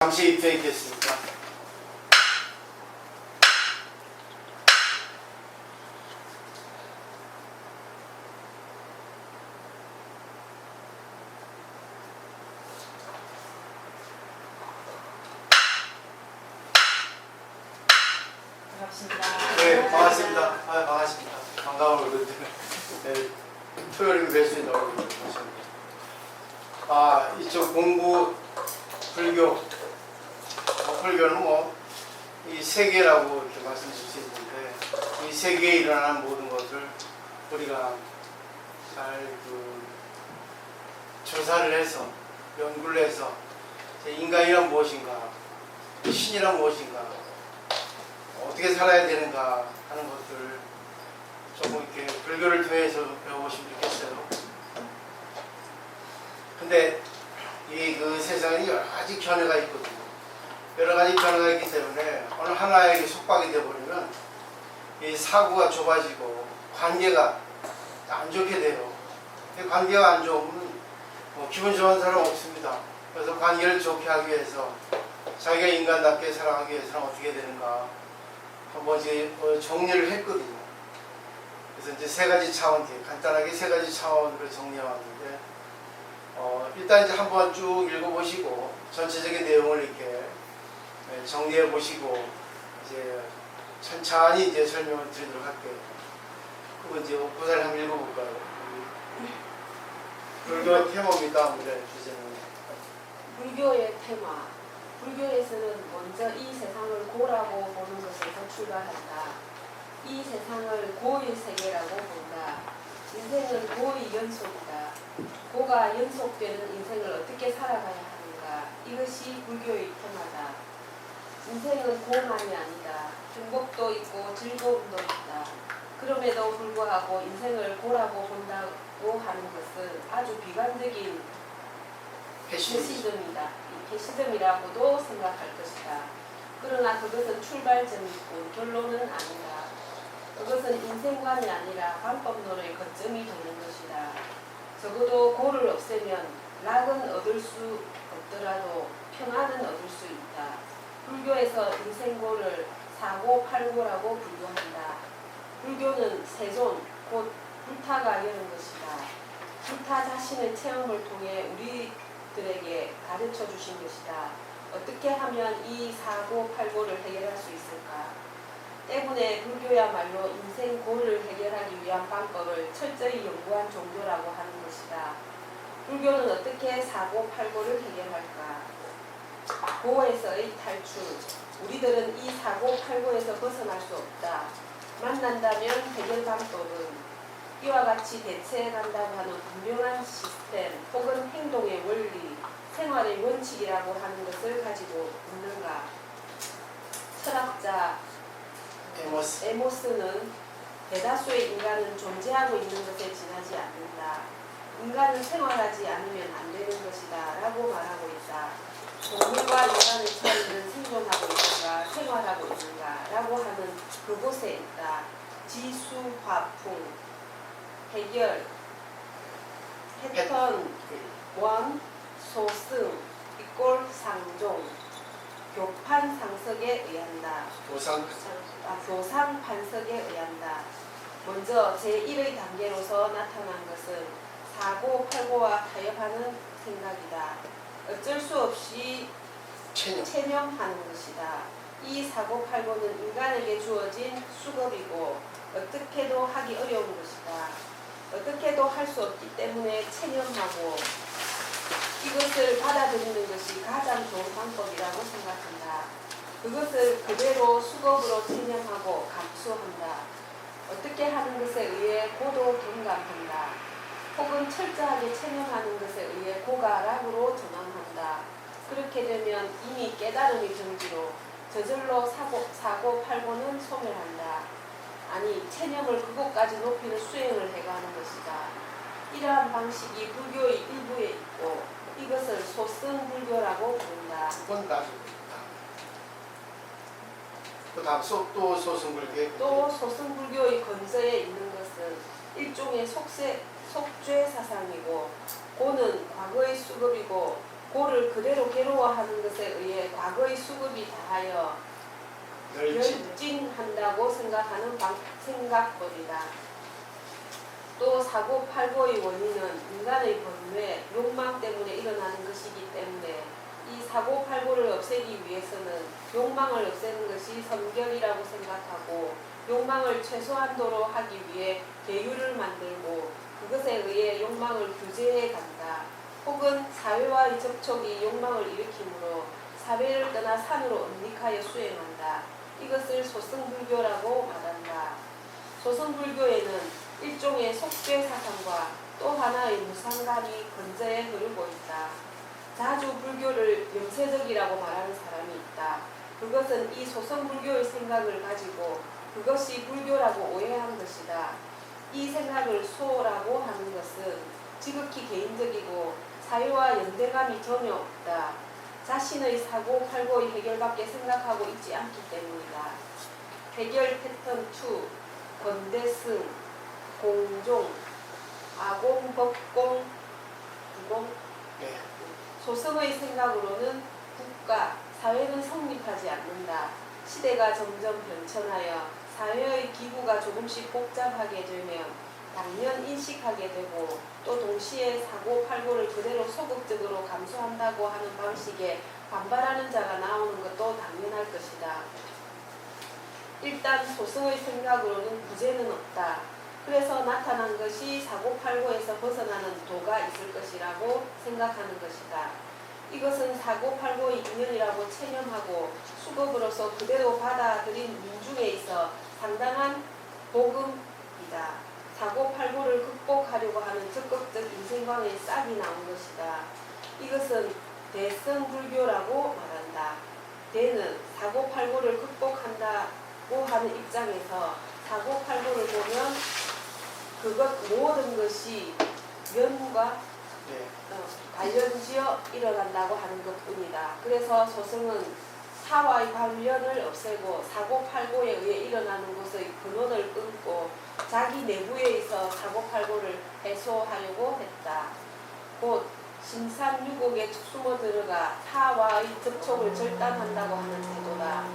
잠시 입회했겠습니다. 반갑습니다. 네, 반갑습니다. 반갑습니다. 반가운 얼굴들. 네, 토요일에 뵐 수 있는 얼굴들 보십니다. 이쪽 공부, 불교, 불교는 이 세계라고 이렇게 말씀드릴 수 있는데, 이 세계에 일어나는 모든 것을 우리가 잘 조사를 해서, 연구를 해서, 인간이란 무엇인가, 신이란 무엇인가, 어떻게 살아야 되는가 하는 것들을 조금 이렇게 불교를 통해서 배워보시면 좋겠어요. 근데 그 세상에 여러 가지 견해가 있거든요. 여러 가지 견해가 있기 때문에 어느 하나에 속박이 되어버리면 이 사고가 좁아지고 관계가 안 좋게 돼요. 관계가 안 좋으면 기분 좋은 사람 없습니다. 그래서 관계를 좋게 하기 위해서 자기가 인간답게 살아가기 위해서는 어떻게 되는가 한번 이제 정리를 했거든요. 그래서 이제 세 가지 차원, 간단하게 세 가지 차원으로 정리해왔는데, 일단 이제 한번 쭉 읽어보시고 전체적인 내용을 이렇게 정리해 보시고 이제 천천히 이제 설명을 드리도록 할게요. 그거 이제 오프사를 한번 읽어볼까요? 불교 테마입니다. 오늘의 주제는 불교의 테마. 불교에서는 먼저 이 세상을 고라고 보는 것에서 출발한다. 이 세상을 고의 세계라고 본다. 인생은 고의 연속이다. 고가 연속되는 인생을 어떻게 살아가야 하는가. 이것이 불교의 테마다. 인생은 고만이 아니다. 행복도 있고 즐거움도 있다. 그럼에도 불구하고 인생을 고라고 본다고 하는 것은 아주 비관적인 패시즘이라고도 생각할 것이다. 그러나 그것은 출발점이고 결론은 아니다. 그것은 인생관이 아니라 방법론의 거점이 되는 것이다. 적어도 고를 없애면 낙은 얻을 수 없더라도 평안은 얻을 수 있다. 불교에서 인생고를 사고팔고라고 분류한다. 불교는 세존, 곧 불타가 여는 것이다. 불타 자신의 체험을 통해 우리들에게 가르쳐 주신 것이다. 어떻게 하면 이 사고팔고를 해결할 수 있을까? 때문에 불교야말로 인생고를 해결하기 위한 방법을 철저히 연구한 종교라고 하는 것이다. 불교는 어떻게 사고팔고를 해결할까? 고에서의 탈출. 우리들은 이 사고팔고에서 벗어날 수 없다. 만난다면 해결 방법은 이와 같이 대체해간다고 하는 분명한 시스템 혹은 행동의 원리, 생활의 원칙이라고 하는 것을 가지고 있는가? 철학자 에모스는 대다수의 인간은 존재하고 있는 것에 지나지 않는다. 인간은 생활하지 않으면 안 되는 것이다 라고 말하고 있다. 동물과 인간의 차이는 생존하고 있는가 생활하고 있는가 라고 하는 그곳에 있다. 지수화풍, 해결, 패턴, 원, 소승, 이꼴 상종, 교판 상석에 의한다. 교상 판석에 의한다. 먼저 제1의 단계로서 나타난 것은 사고팔고와 타협하는 생각이다. 어쩔 수 없이 체념하는 것이다. 이 사고팔고는 인간에게 주어진 수급이고 어떻게도 하기 어려운 것이다. 어떻게도 할 수 없기 때문에 체념하고 이것을 받아들이는 것이 가장 좋은 방법이라고 생각한다. 그것을 그대로 수급으로 체념하고 감수한다. 어떻게 하는 것에 의해 고도 경감한다. 혹은 철저하게 체념하는 것에 의해 고가락으로 전환한다. 그렇게 되면 이미 깨달음이 정지로 저절로 사고팔고는 소멸한다. 아니 체념을 그곳까지 높이는 수행을 해가는 것이다. 이러한 방식이 불교의 일부에 있고 이것을 소승불교라고 부른다. 그 다음 또 소승불교. 또 소승불교의 근저에 있는 것은 일종의 속죄 사상이고 고는 과거의 수급이고 고를 그대로 괴로워하는 것에 의해 과거의 수급이 다하여 열진한다고 생각하는 생각법이다. 또 사고팔고의 원인은 인간의 번뇌, 욕망 때문에 일어나는 것이기 때문에 이 사고팔고를 없애기 위해서는 욕망을 없애는 것이 선결이라고 생각하고 욕망을 최소한도로 하기 위해 계율을 만들고 그것에 의해 욕망을 규제해 간다. 혹은 사회와의 접촉이 욕망을 일으키므로 사회를 떠나 산으로 은닉하여 수행한다. 이것을 소승불교라고 말한다. 소승불교에는 일종의 속죄 사상과 또 하나의 무상감이 건재해 흐르고 있다. 자주 불교를 영세적이라고 말하는 사람이 있다. 그것은 이 소승불교의 생각을 가지고 그것이 불교라고 오해한 것이다. 이 생각을 소라고 하는 것은 지극히 개인적이고 사회와 연대감이 전혀 없다. 자신의 사고팔고의 해결밖에 생각하고 있지 않기 때문이다. 해결 패턴 2, 권대승, 공종, 아공, 법공, 부공. 네. 소승의 생각으로는 국가, 사회는 성립하지 않는다. 시대가 점점 변천하여 사회의 기구가 조금씩 복잡하게 되면 당연 인식하게 되고 또 동시에 사고팔고를 그대로 소극적으로 감수한다고 하는 방식에 반발하는 자가 나오는 것도 당연할 것이다. 일단 소승의 생각으로는 구제는 없다. 그래서 나타난 것이 사고팔고에서 벗어나는 도가 있을 것이라고 생각하는 것이다. 이것은 사고팔고의 인연이라고 체념하고 수급으로서 그대로 받아들인 민중에 있어 상당한 복음이다. 사고팔고를 극복하려고 하는 적극적 인생관에 싹이 나온 것이다. 이것은 대승불교라고 말한다. 대는 사고팔고를 극복한다고 하는 입장에서 사고팔고를 보면 그것 모든 것이 연과 관련지어 일어난다고 하는 것뿐이다. 그래서 소승은 사와의 관련을 없애고 사고팔고에 의해 일어나는 것의 근원을 끊고 자기 내부에 있어 사고팔고를 해소하려고 했다. 곧 심산유곡에 숨어 들어가 타와의 접촉을 절단한다고 하는 태도다.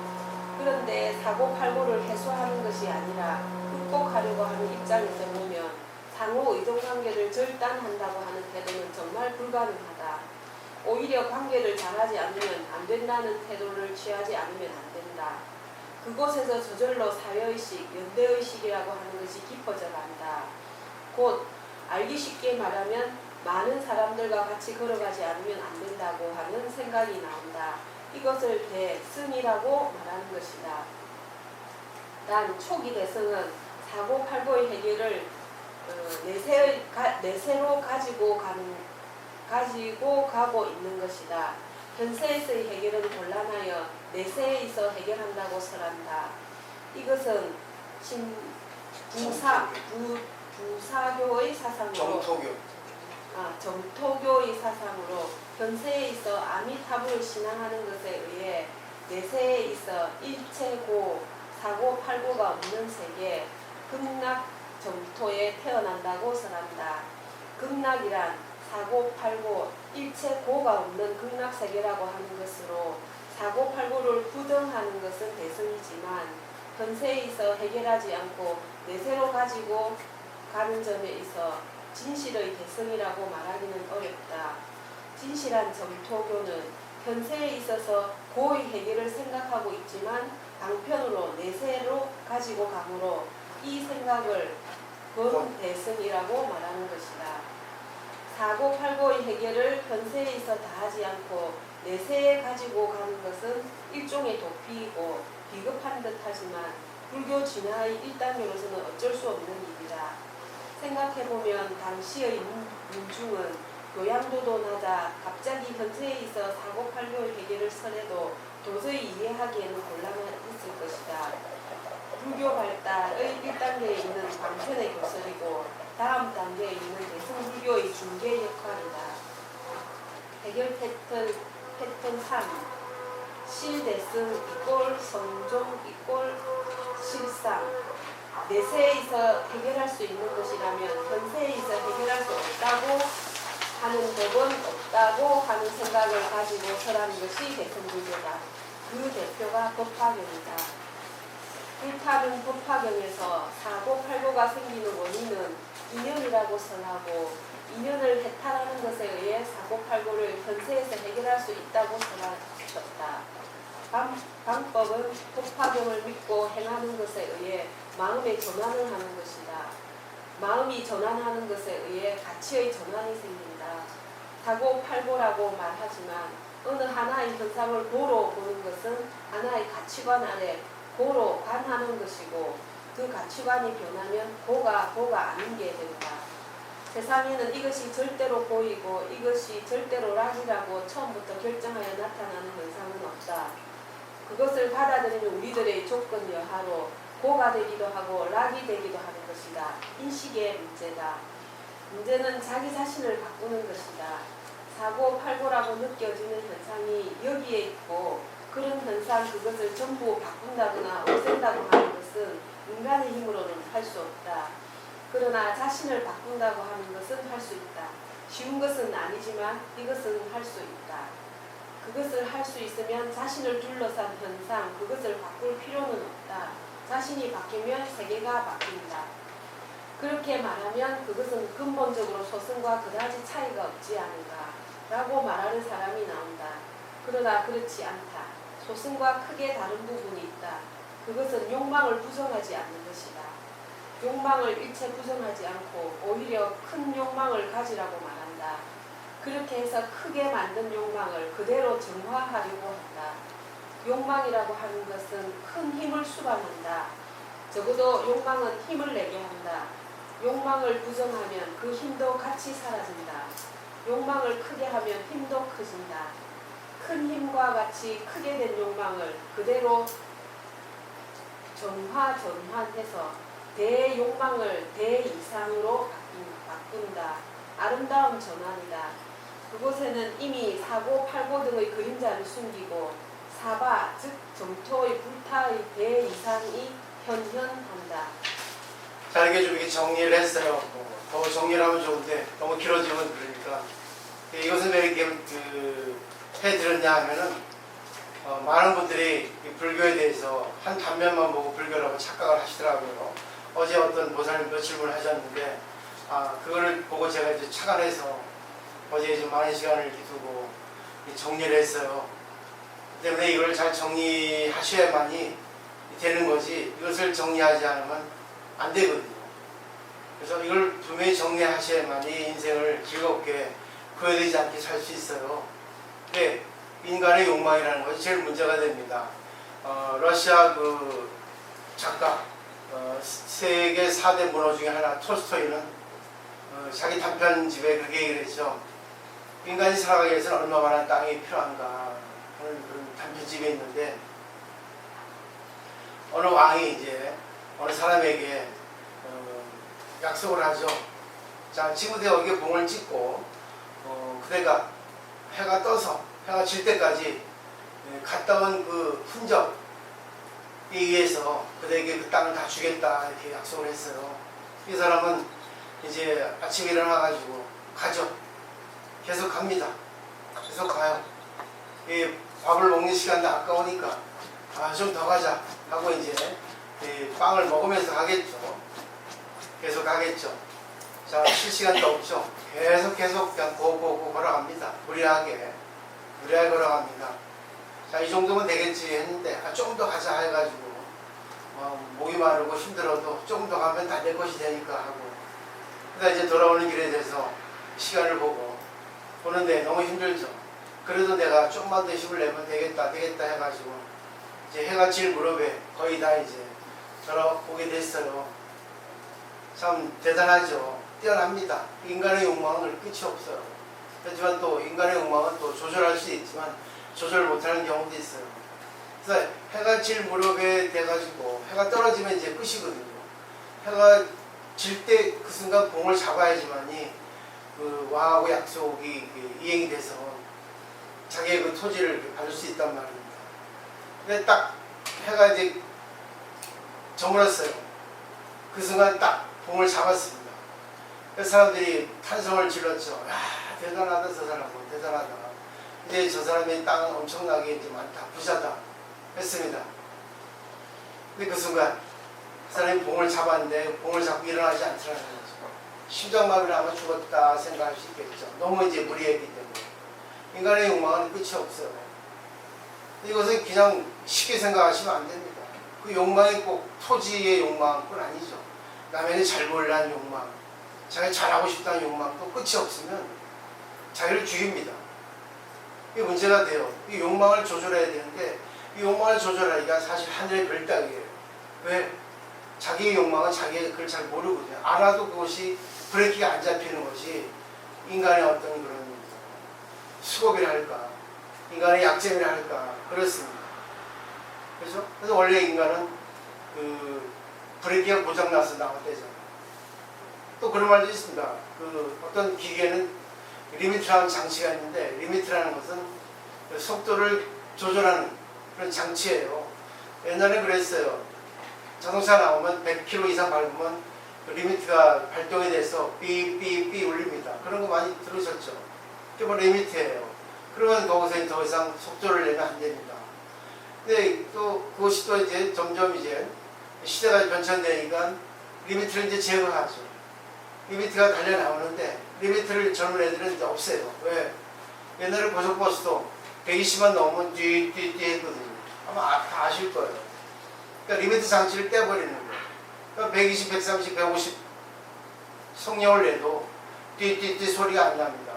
그런데 사고팔고를 해소하는 것이 아니라 극복하려고 하는 입장에서 보면 상호 의존관계를 절단한다고 하는 태도는 정말 불가능하다. 오히려 관계를 잘하지 않으면 안 된다는 태도를 취하지 않으면 안 된다. 그곳에서 저절로 사회의식, 연대의식이라고 하는 것이 깊어져 간다. 곧 알기 쉽게 말하면 많은 사람들과 같이 걸어가지 않으면 안 된다고 하는 생각이 나온다. 이것을 대승이라고 말하는 것이다. 단 초기 대승은 사고팔고의 해결을 내세로 가지고 가고 있는 것이다. 현세에서의 해결은 곤란하여 내세에 있어 해결한다고 설한다. 이것은 부사교의 사상으로 정토교의 사상으로 현세에 있어 아미타불을 신앙하는 것에 의해 내세에 있어 일체고 사고팔고가 없는 세계 극락 정토에 태어난다고 설한다. 극락이란 사고팔고 일체고가 없는 극락세계라고 하는 것으로 사고팔고를 부정하는 것은 대승이지만 현세에 있어 해결하지 않고 내세로 가지고 가는 점에 있어 진실의 대승이라고 말하기는 어렵다. 진실한 정토교는 현세에 있어서 고의 해결을 생각하고 있지만 방편으로 내세로 가지고 가므로 이 생각을 본대승이라고 말하는 것이다. 사고팔고의 해결을 현세에 있어 다하지 않고 내세에 가지고 가는 것은 일종의 도피이고 비겁한 듯하지만 불교 진화의 1단계로서는 어쩔 수 없는 일이다. 생각해보면 당시의 민중은 교양도도 낮아 갑자기 현세에 있어 사고팔고의 해결을 설해도 도저히 이해하기에는 곤란했을 것이다. 불교 발달의 1단계에 있는 방편의 교설이고 다음 단계에 있는 대승불교의 중개 역할이다. 해결 패턴 3. 실대승 = 성종 = 실상. 내세에 있어 해결할 수 있는 것이라면 현세에 있어 해결할 수 없다고 하는 법은 없다고 하는 생각을 가지고 설한 것이 대승불교다. 그 대표가 법화경이다. 불타는 법화경에서 사고팔고가 생기는 원인은 인연이라고 설하고 인연을 해탈하는 것에 의해 사고팔고를 현세에서 해결할 수 있다고 설하셨다. 방법은 법화경을 믿고 행하는 것에 의해 마음의 전환을 하는 것이다. 마음이 전환하는 것에 의해 가치의 전환이 생긴다. 사고팔고라고 말하지만 어느 하나의 현상을 고로 보는 것은 하나의 가치관 아래 고로 관하는 것이고 그 가치관이 변하면 고가 아닌 게 된다. 세상에는 이것이 절대로 고이고 이것이 절대로 락이라고 처음부터 결정하여 나타나는 현상은 없다. 그것을 받아들이는 우리들의 조건 여하로 고가 되기도 하고 락이 되기도 하는 것이다. 인식의 문제다. 문제는 자기 자신을 바꾸는 것이다. 사고팔고라고 느껴지는 현상이 여기에 있고 그런 현상 그것을 전부 바꾼다거나 없앤다고 하는 것은 인간의 힘으로는 할 수 없다. 그러나 자신을 바꾼다고 하는 것은 할 수 있다. 쉬운 것은 아니지만 이것은 할 수 있다. 그것을 할 수 있으면 자신을 둘러싼 현상 그것을 바꿀 필요는 없다. 자신이 바뀌면 세계가 바뀐다. 그렇게 말하면 그것은 근본적으로 소승과 그다지 차이가 없지 않은가 라고 말하는 사람이 나온다. 그러나 그렇지 않다. 소승과 크게 다른 부분이 있다. 그것은 욕망을 부정하지 않는 것이다. 욕망을 일체 부정하지 않고 오히려 큰 욕망을 가지라고 말한다. 그렇게 해서 크게 만든 욕망을 그대로 정화하려고 한다. 욕망이라고 하는 것은 큰 힘을 수반한다. 적어도 욕망은 힘을 내게 한다. 욕망을 부정하면 그 힘도 같이 사라진다. 욕망을 크게 하면 힘도 커진다. 큰 힘과 같이 크게 된 욕망을 그대로 전환해서 대욕망을 대이상으로 바꾼다. 아름다운 전환이다. 그곳에는 이미 사고팔고 등의 그림자를 숨기고 사바, 즉 정토의 불타의 대이상이 현현한다. 자, 이게 좀 이렇게 정리를 했어요. 더 정리를 하면 좋은데 너무 길어지면 그러니까 이것을 왜 이렇게 해드렸냐 하면은 많은 분들이 이 불교에 대해서 한 단면만 보고 불교라고 착각을 하시더라고요. 어제 어떤 보살님 몇 질문을 하셨는데 그거를 보고 제가 이제 착안해서 어제 좀 많은 시간을 이렇게 두고 정리를 했어요. 때문에 이걸 잘 정리하셔야만이 되는 거지 이것을 정리하지 않으면 안 되거든요. 그래서 이걸 분명히 정리하셔야만이 인생을 즐겁게 후회되지 않게 살 수 있어요. 근데 인간의 욕망이라는 것이 제일 문제가 됩니다. 러시아 그 작가 세계 4대 문호 중에 하나 톨스토이는 자기 단편집에 그렇게 얘기를 했죠. 인간이 살아가기 위해서는 얼마나 땅이 필요한가 하는 그런 단편집에 있는데 어느 왕이 이제 어느 사람에게 약속을 하죠. 자, 지구대 여기에 봉을 찍고 그대가 해가 떠서 해가 질 때까지 갔다 온 그 흔적에 의해서 그대에게 그 땅을 다 주겠다 이렇게 약속을 했어요. 이 사람은 이제 아침에 일어나가지고 가죠. 계속 갑니다. 계속 가요. 이 밥을 먹는 시간도 아까우니까 좀 더 가자 하고 이제 빵을 먹으면서 가겠죠. 계속 가겠죠. 자, 쉴 시간도 없죠. 계속 그냥 고고 걸어갑니다. 무리하게 걸어갑니다. 자, 이 정도면 되겠지 했는데 조금 더 가자 해가지고 목이 마르고 힘들어도 조금 더 가면 다 내 것이 되니까 하고 그러다 이제 돌아오는 길에 대해서 시간을 보는데 너무 힘들죠. 그래도 내가 조금만 더 힘을 내면 되겠다 해가지고 이제 해가 질 무렵에 거의 다 이제 돌아오게 됐어요. 참 대단하죠. 뛰어납니다. 인간의 욕망은 끝이 없어요. 하지만 또 인간의 욕망은 또 조절할 수 있지만 조절 못하는 경우도 있어요. 그래서 해가 질 무렵에 돼가지고 해가 떨어지면 이제 끝이거든요. 해가 질 때 그 순간 공을 잡아야지만이 그 왕하고 약속이 이행이 돼서 자기의 그 토지를 받을 수 있단 말입니다. 근데 딱 해가 이제 저물었어요. 그 순간 딱 공을 잡았습니다. 그래서 사람들이 탄성을 질렀죠. 야, 대단하다 저 사람은 대단하다. 이제 저 사람의 땅은 엄청나게 이제 많다 부자다 했습니다. 근데 그 순간 그 사람이 봉을 잡았는데 봉을 잡고 일어나지 않더라는 거죠. 심장마비를 아마 죽었다 생각할 수 있겠죠. 너무 이제 무리했기 때문에. 인간의 욕망은 끝이 없어요. 이것은 그냥 쉽게 생각하시면 안 됩니다. 그 욕망이 꼭 토지의 욕망뿐 아니죠. 남에게 잘 보이려는 욕망, 자기가 잘하고 싶다는 욕망도 끝이 없으면 자기를 죽입니다. 이게 문제가 돼요. 이 욕망을 조절해야 되는데 이 욕망을 조절하기가 사실 하늘의 별 따기예요. 왜? 자기의 욕망은 자기가 그걸 잘 모르거든요. 알아도 그것이 브레이크가 안 잡히는 것이 인간의 어떤 그런 수고비를 할까, 인간의 약점이라 할까 그렇습니다. 그렇죠? 그래서 원래 인간은 그 브레이크가 고장나서 나왔대잖아요. 또 그런 말도 있습니다. 그 어떤 기계는 리미트라는 장치가 있는데 리미트라는 것은 그 속도를 조절하는 그런 장치예요. 옛날에 그랬어요. 자동차 나오면 100km 이상 밟으면 그 리미트가 발동이 돼서 삐삐삐 울립니다. 그런 거 많이 들으셨죠? 그게 뭐 리미트예요. 그러면 거기서 더 이상 속도를 내면 안 됩니다. 근데 또 그것이 또 이제 점점 이제 시대가 변천되니까 리미트를 이제 제거하죠. 리미트가 달려 나오는데 리미트를 젊은 애들은 이제 없애요. 왜? 옛날에 고속버스도 120만 넘으면 띠띠띠 했거든요. 아마 다 아실 거예요. 그러니까 리미트 장치를 떼버리는 거예요. 그러니까 120, 130, 150 속력을 내도 띠띠띠 소리가 안 납니다.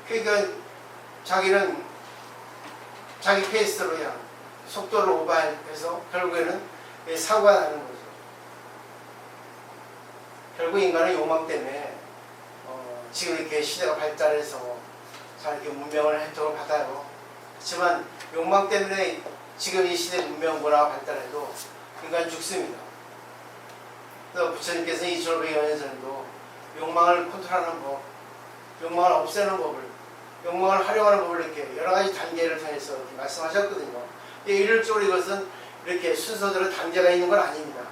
그러니까 자기는 자기 페이스로 그냥 속도를 오버해서 결국에는 사고가 나는 거죠. 결국 인간의 욕망 때문에 지금 이렇게 시대가 발달해서 잘 이렇게 문명을 혜택을 받아요. 하지만 욕망 때문에 지금 이 시대 문명 문화가 발달해도 인간은 죽습니다. 그래서 부처님께서 2500여 전에도 욕망을 컨트롤하는 법, 욕망을 없애는 법을, 욕망을 활용하는 법을 이렇게 여러 가지 단계를 통해서 이렇게 말씀하셨거든요. 일률적으로 이것은 이렇게 순서대로 단계가 있는 건 아닙니다.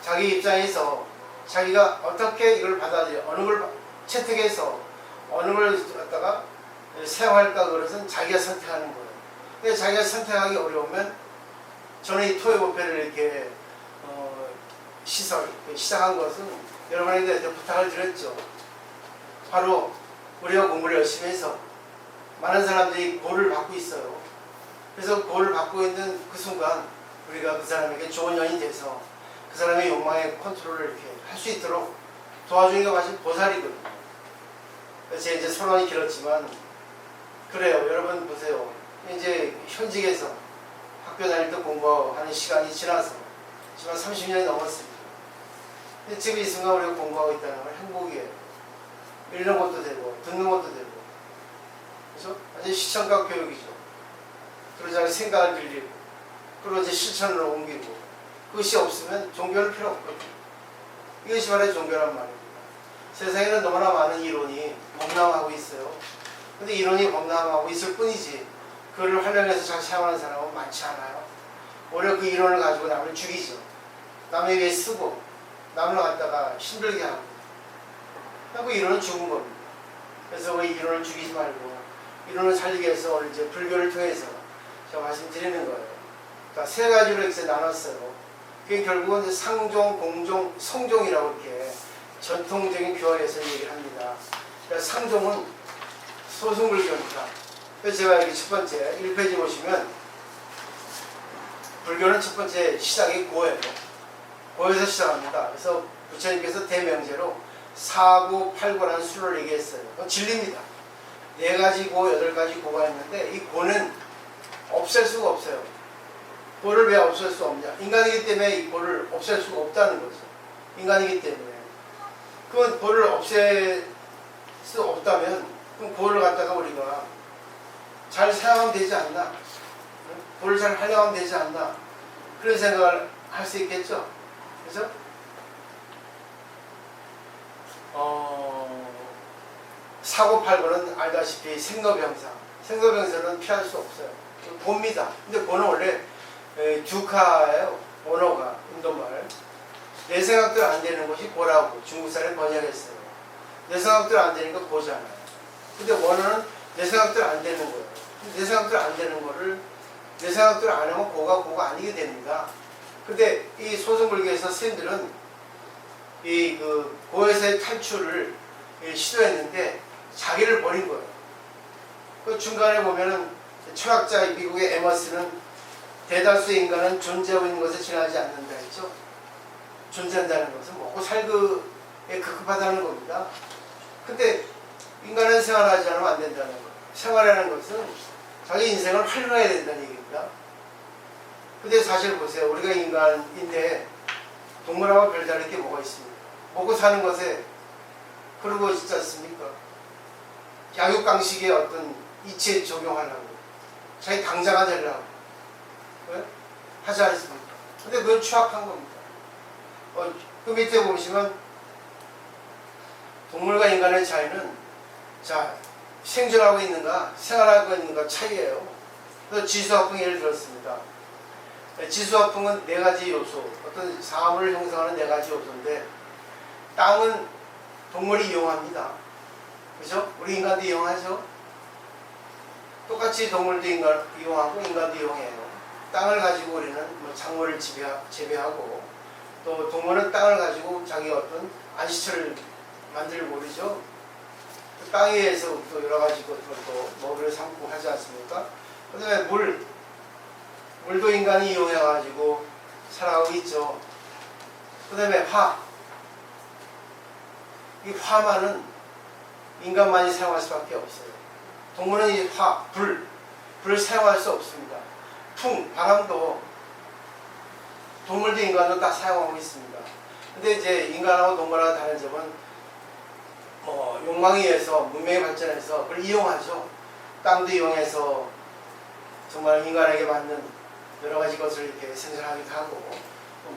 자기 입장에서 자기가 어떻게 이걸 받아들여, 어느 걸 채택해서 어느 걸 갖다가 사용할까 그것은 자기가 선택하는 거예요. 근데 자기가 선택하기 어려우면 저는 이 토요법회를 이렇게 시작한 것은 여러분에게 부탁을 드렸죠. 바로 우리가 공부를 열심히 해서 많은 사람들이 고를 받고 있어요. 그래서 고를 받고 있는 그 순간 우리가 그 사람에게 좋은 연이 돼서 그 사람의 욕망의 컨트롤을 이렇게 할 수 있도록 도와주는 게 마치 보살이거든요. 그래서 이제 소론이 길었지만 그래요. 여러분 보세요. 이제 현직에서 학교 다닐 때 공부하는 시간이 지나서 지금 30년이 넘었습니다. 근데 지금 이 순간 우리가 공부하고 있다는 건 행복이에요. 읽는 것도 되고 듣는 것도 되고 그렇죠? 완전 시청각 교육이죠. 그리고 자기 생각을 들리고 그리고 이제 실천으로 옮기고 그것이 없으면 종교는 필요 없거든요. 이것이 바로 종교란 말입니다. 세상에는 너무나 많은 이론이 범람하고 있어요. 근데 이론이 범람하고 있을 뿐이지 그걸 활용해서 잘 사용하는 사람은 많지 않아요. 오히려 그 이론을 가지고 남을 죽이죠. 남에게 쓰고 남을 갖다가 힘들게 하고 그 이론은 죽은 겁니다. 그래서 그 이론을 죽이지 말고 이론을 살리기 위해서 오늘 이제 불교를 통해서 제가 말씀드리는 거예요. 그러니까 세 가지로 이렇게 나눴어요. 그게 결국은 이제 상종, 공종, 성종이라고 이렇게 전통적인 교화에서 얘기를 합니다. 그러니까 상종은 소승불교니까. 그래서 제가 여기 첫 번째 1페이지 보시면 불교는 첫 번째 시작이 고예요. 고에서 시작합니다. 그래서 부처님께서 대명제로 사고, 팔고라는 수를 얘기했어요. 그건 진리입니다. 4가지 고, 8가지 고가 있는데 이 고는 없앨 수가 없어요. 고를 왜 없앨 수 없냐? 인간이기 때문에 이 고를 없앨 수가 없다는 거죠. 인간이기 때문에. 그건 고를 없앨 수 없다면 그럼 고를 갖다가 우리가 잘 사용하면 되지 않나? 고를 잘 활용하면 되지 않나? 그런 생각을 할 수 있겠죠? 그죠? 사고팔고는 알다시피 생로병사. 생로병사는 피할 수 없어요. 고입니다. 근데 고는 원래 두카예요. 언어가 인도말. 내 생각도 안 되는 것이 고라고 중국 사람이 번역했어요. 내 생각대로 안 되니까 고잖아요. 근데 원어는 내 생각대로 안 되는 거예요. 내 생각대로 안 되는 거를 내 생각대로 안 하면 고가 아니게 됩니다. 근데 이 소승불교에서 스님들은 이 그 고에서의 탈출을 시도했는데 자기를 버린 거예요. 그 중간에 보면은 철학자 미국의 에머스는 대다수의 인간은 존재하고 있는 것에 지나지 않는다 했죠. 존재한다는 것은 먹고 살기에 급급하다는 겁니다. 근데 인간은 생활하지 않으면 안 된다는 거예요. 생활하는 것은 자기 인생을 활용해야 된다는 얘기입니다. 근데 사실 보세요. 우리가 인간인데 동물하고 별다를 게 뭐가 있습니까? 먹고 사는 것에 그러고 있지 않습니까? 약육강식의 어떤 이치에 적용하려고 자기 당자가 되려고 하지 않습니까? 근데 그건 추악한 겁니다. 그 밑에 보시면 동물과 인간의 차이는 자 생존하고 있는가 생활하고 있는가 차이예요. 그래서 지수화풍 예를 들었습니다. 지수화풍은 네 가지 요소, 어떤 사물을 형성하는 네 가지 요소인데 땅은 동물이 이용합니다. 그죠? 우리 인간도 이용하죠? 똑같이 동물도 이용하고 인간도 이용해요. 땅을 가지고 우리는 뭐 작물을 재배하고 또 동물은 땅을 가지고 자기 어떤 안식처를 만들고 그러죠. 그 땅에 의해서 또 여러 가지 것들 또 먹이를 삼고 하지 않습니까? 그 다음에 물도 인간이 이용해가지고 살아가고 있죠. 그 다음에 이 화만은 인간만이 사용할 수밖에 없어요. 동물은 이 불을 사용할 수 없습니다. 바람도 동물도 인간도 다 사용하고 있습니다. 근데 이제 인간하고 동물하고 다른 점은 욕망에 의해서 문명이 발전해서 그걸 이용하죠. 땅도 이용해서 정말 인간에게 맞는 여러 가지 것을 이렇게 생산하기도 하고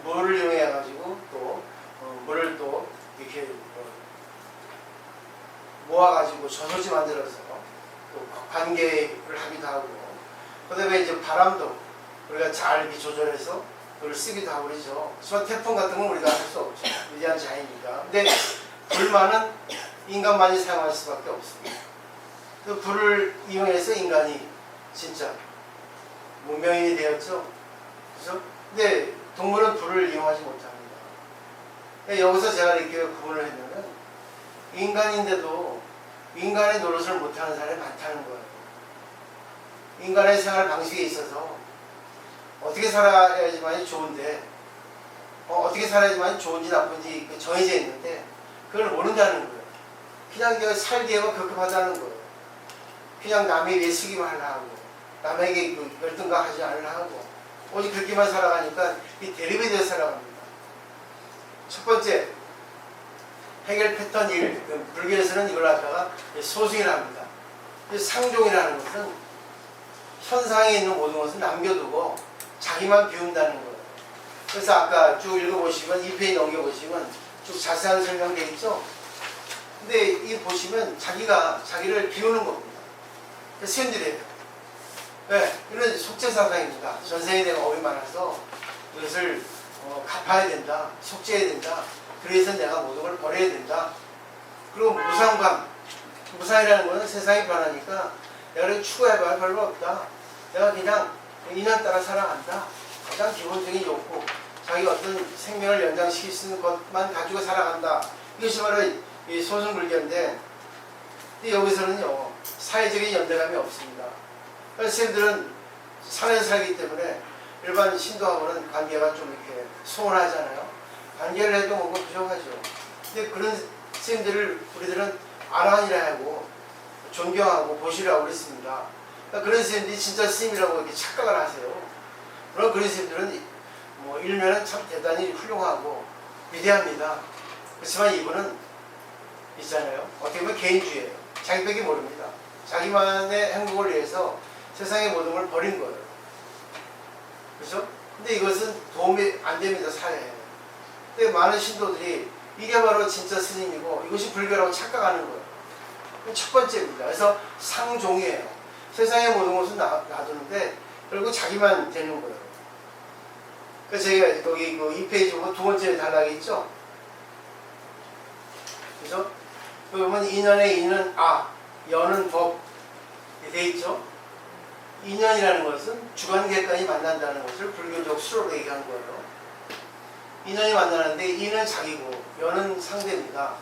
물을 이용해 가지고 또 물을 또 이렇게 모아가지고 저수지 만들어서 또 관계를 하기도 하고 그다음에 이제 바람도 우리가 잘 이렇게 조절해서 그걸 쓰기도 하고 그러죠. 하지만 태풍 같은 건 우리가 할 수 없죠. 위대한 자연이니까. 근데 불만은 인간만이 사용할 수밖에 없습니다. 그 불을 이용해서 인간이 진짜 문명인이 되었죠. 그죠? 근데 동물은 불을 이용하지 못합니다. 여기서 제가 이렇게 구분을 했냐면 인간인데도 인간의 노릇을 못하는 사람이 많다는 거예요. 인간의 생활 방식에 있어서 어떻게 살아야지만이 좋은데 어떻게 살아야지만이 좋은지 나쁜지 정해져 있는데 그걸 모른다는 거예요. 그냥 살기에만 급급하다는 거예요. 그냥 남에 위해 쓰기만 하려고 남에게 열등감하지 않으려고 오직 그렇게만 살아가니까 이 대립이 되어 살아갑니다. 첫 번째 해결 패턴 1 불교에서는 이걸 갖다가 소승이라 합니다. 상종이라는 것은 현상에 있는 모든 것을 남겨두고 자기만 비운다는 거예요. 그래서 아까 쭉 읽어보시면 2페이지 넘겨보시면 쭉 자세한 설명되어 있죠. 근데 이 보시면 자기를 비우는 겁니다. 스님들이에요. 네, 이런 속죄사상입니다. 전생에 대한 업이 많아서 이것을 갚아야 된다. 속죄해야 된다. 그래서 내가 모든 걸 버려야 된다. 그리고 무상이라는 것은 세상이 변하니까 내가 추구해봐야 별로 없다. 내가 그냥 인연 따라 살아간다. 가장 기본적인 욕구, 자기 어떤 생명을 연장시킬 수 있는 것만 가지고 살아간다. 이것이 바로 이 소승불교인데 여기서는요 사회적인 연대감이 없습니다. 선생님들은 산에서 살기 때문에 일반 신도하고는 관계가 좀 이렇게 소원하잖아요. 관계를 해도 뭔가 부족하죠. 근데 그런 선생님들을 우리들은 아라한이라 하고 존경하고 보시라고 그랬습니다. 그러니까 그런 선생님들이 진짜 스님이라고 이렇게 착각을 하세요. 물론 그런 선생님들은 일면은 참 대단히 훌륭하고 위대합니다. 그렇지만 이분은 있잖아요. 어떻게 보면 개인주의예요. 자기밖에 모릅니다. 자기만의 행복을 위해서 세상의 모든 걸 버린 거예요. 그렇죠? 근데 이것은 도움이 안 됩니다. 사회에. 근데 많은 신도들이 이게 바로 진짜 스님이고 이것이 불교라고 착각하는 거예요. 첫 번째입니다. 그래서 상종이에요. 세상의 모든 것은 놔두는데 결국 자기만 되는 거예요. 그래서 제가 여기 2페이지 보면 두 번째 단락이 있죠. 그죠? 그러면 인연의 인은 아, 연은 법 돼 있죠. 인연이라는 것은 주관객관이 만난다는 것을 불교적 수로로 얘기한 거예요. 인연이 만나는데 인은 자기고 연은 상대입니다.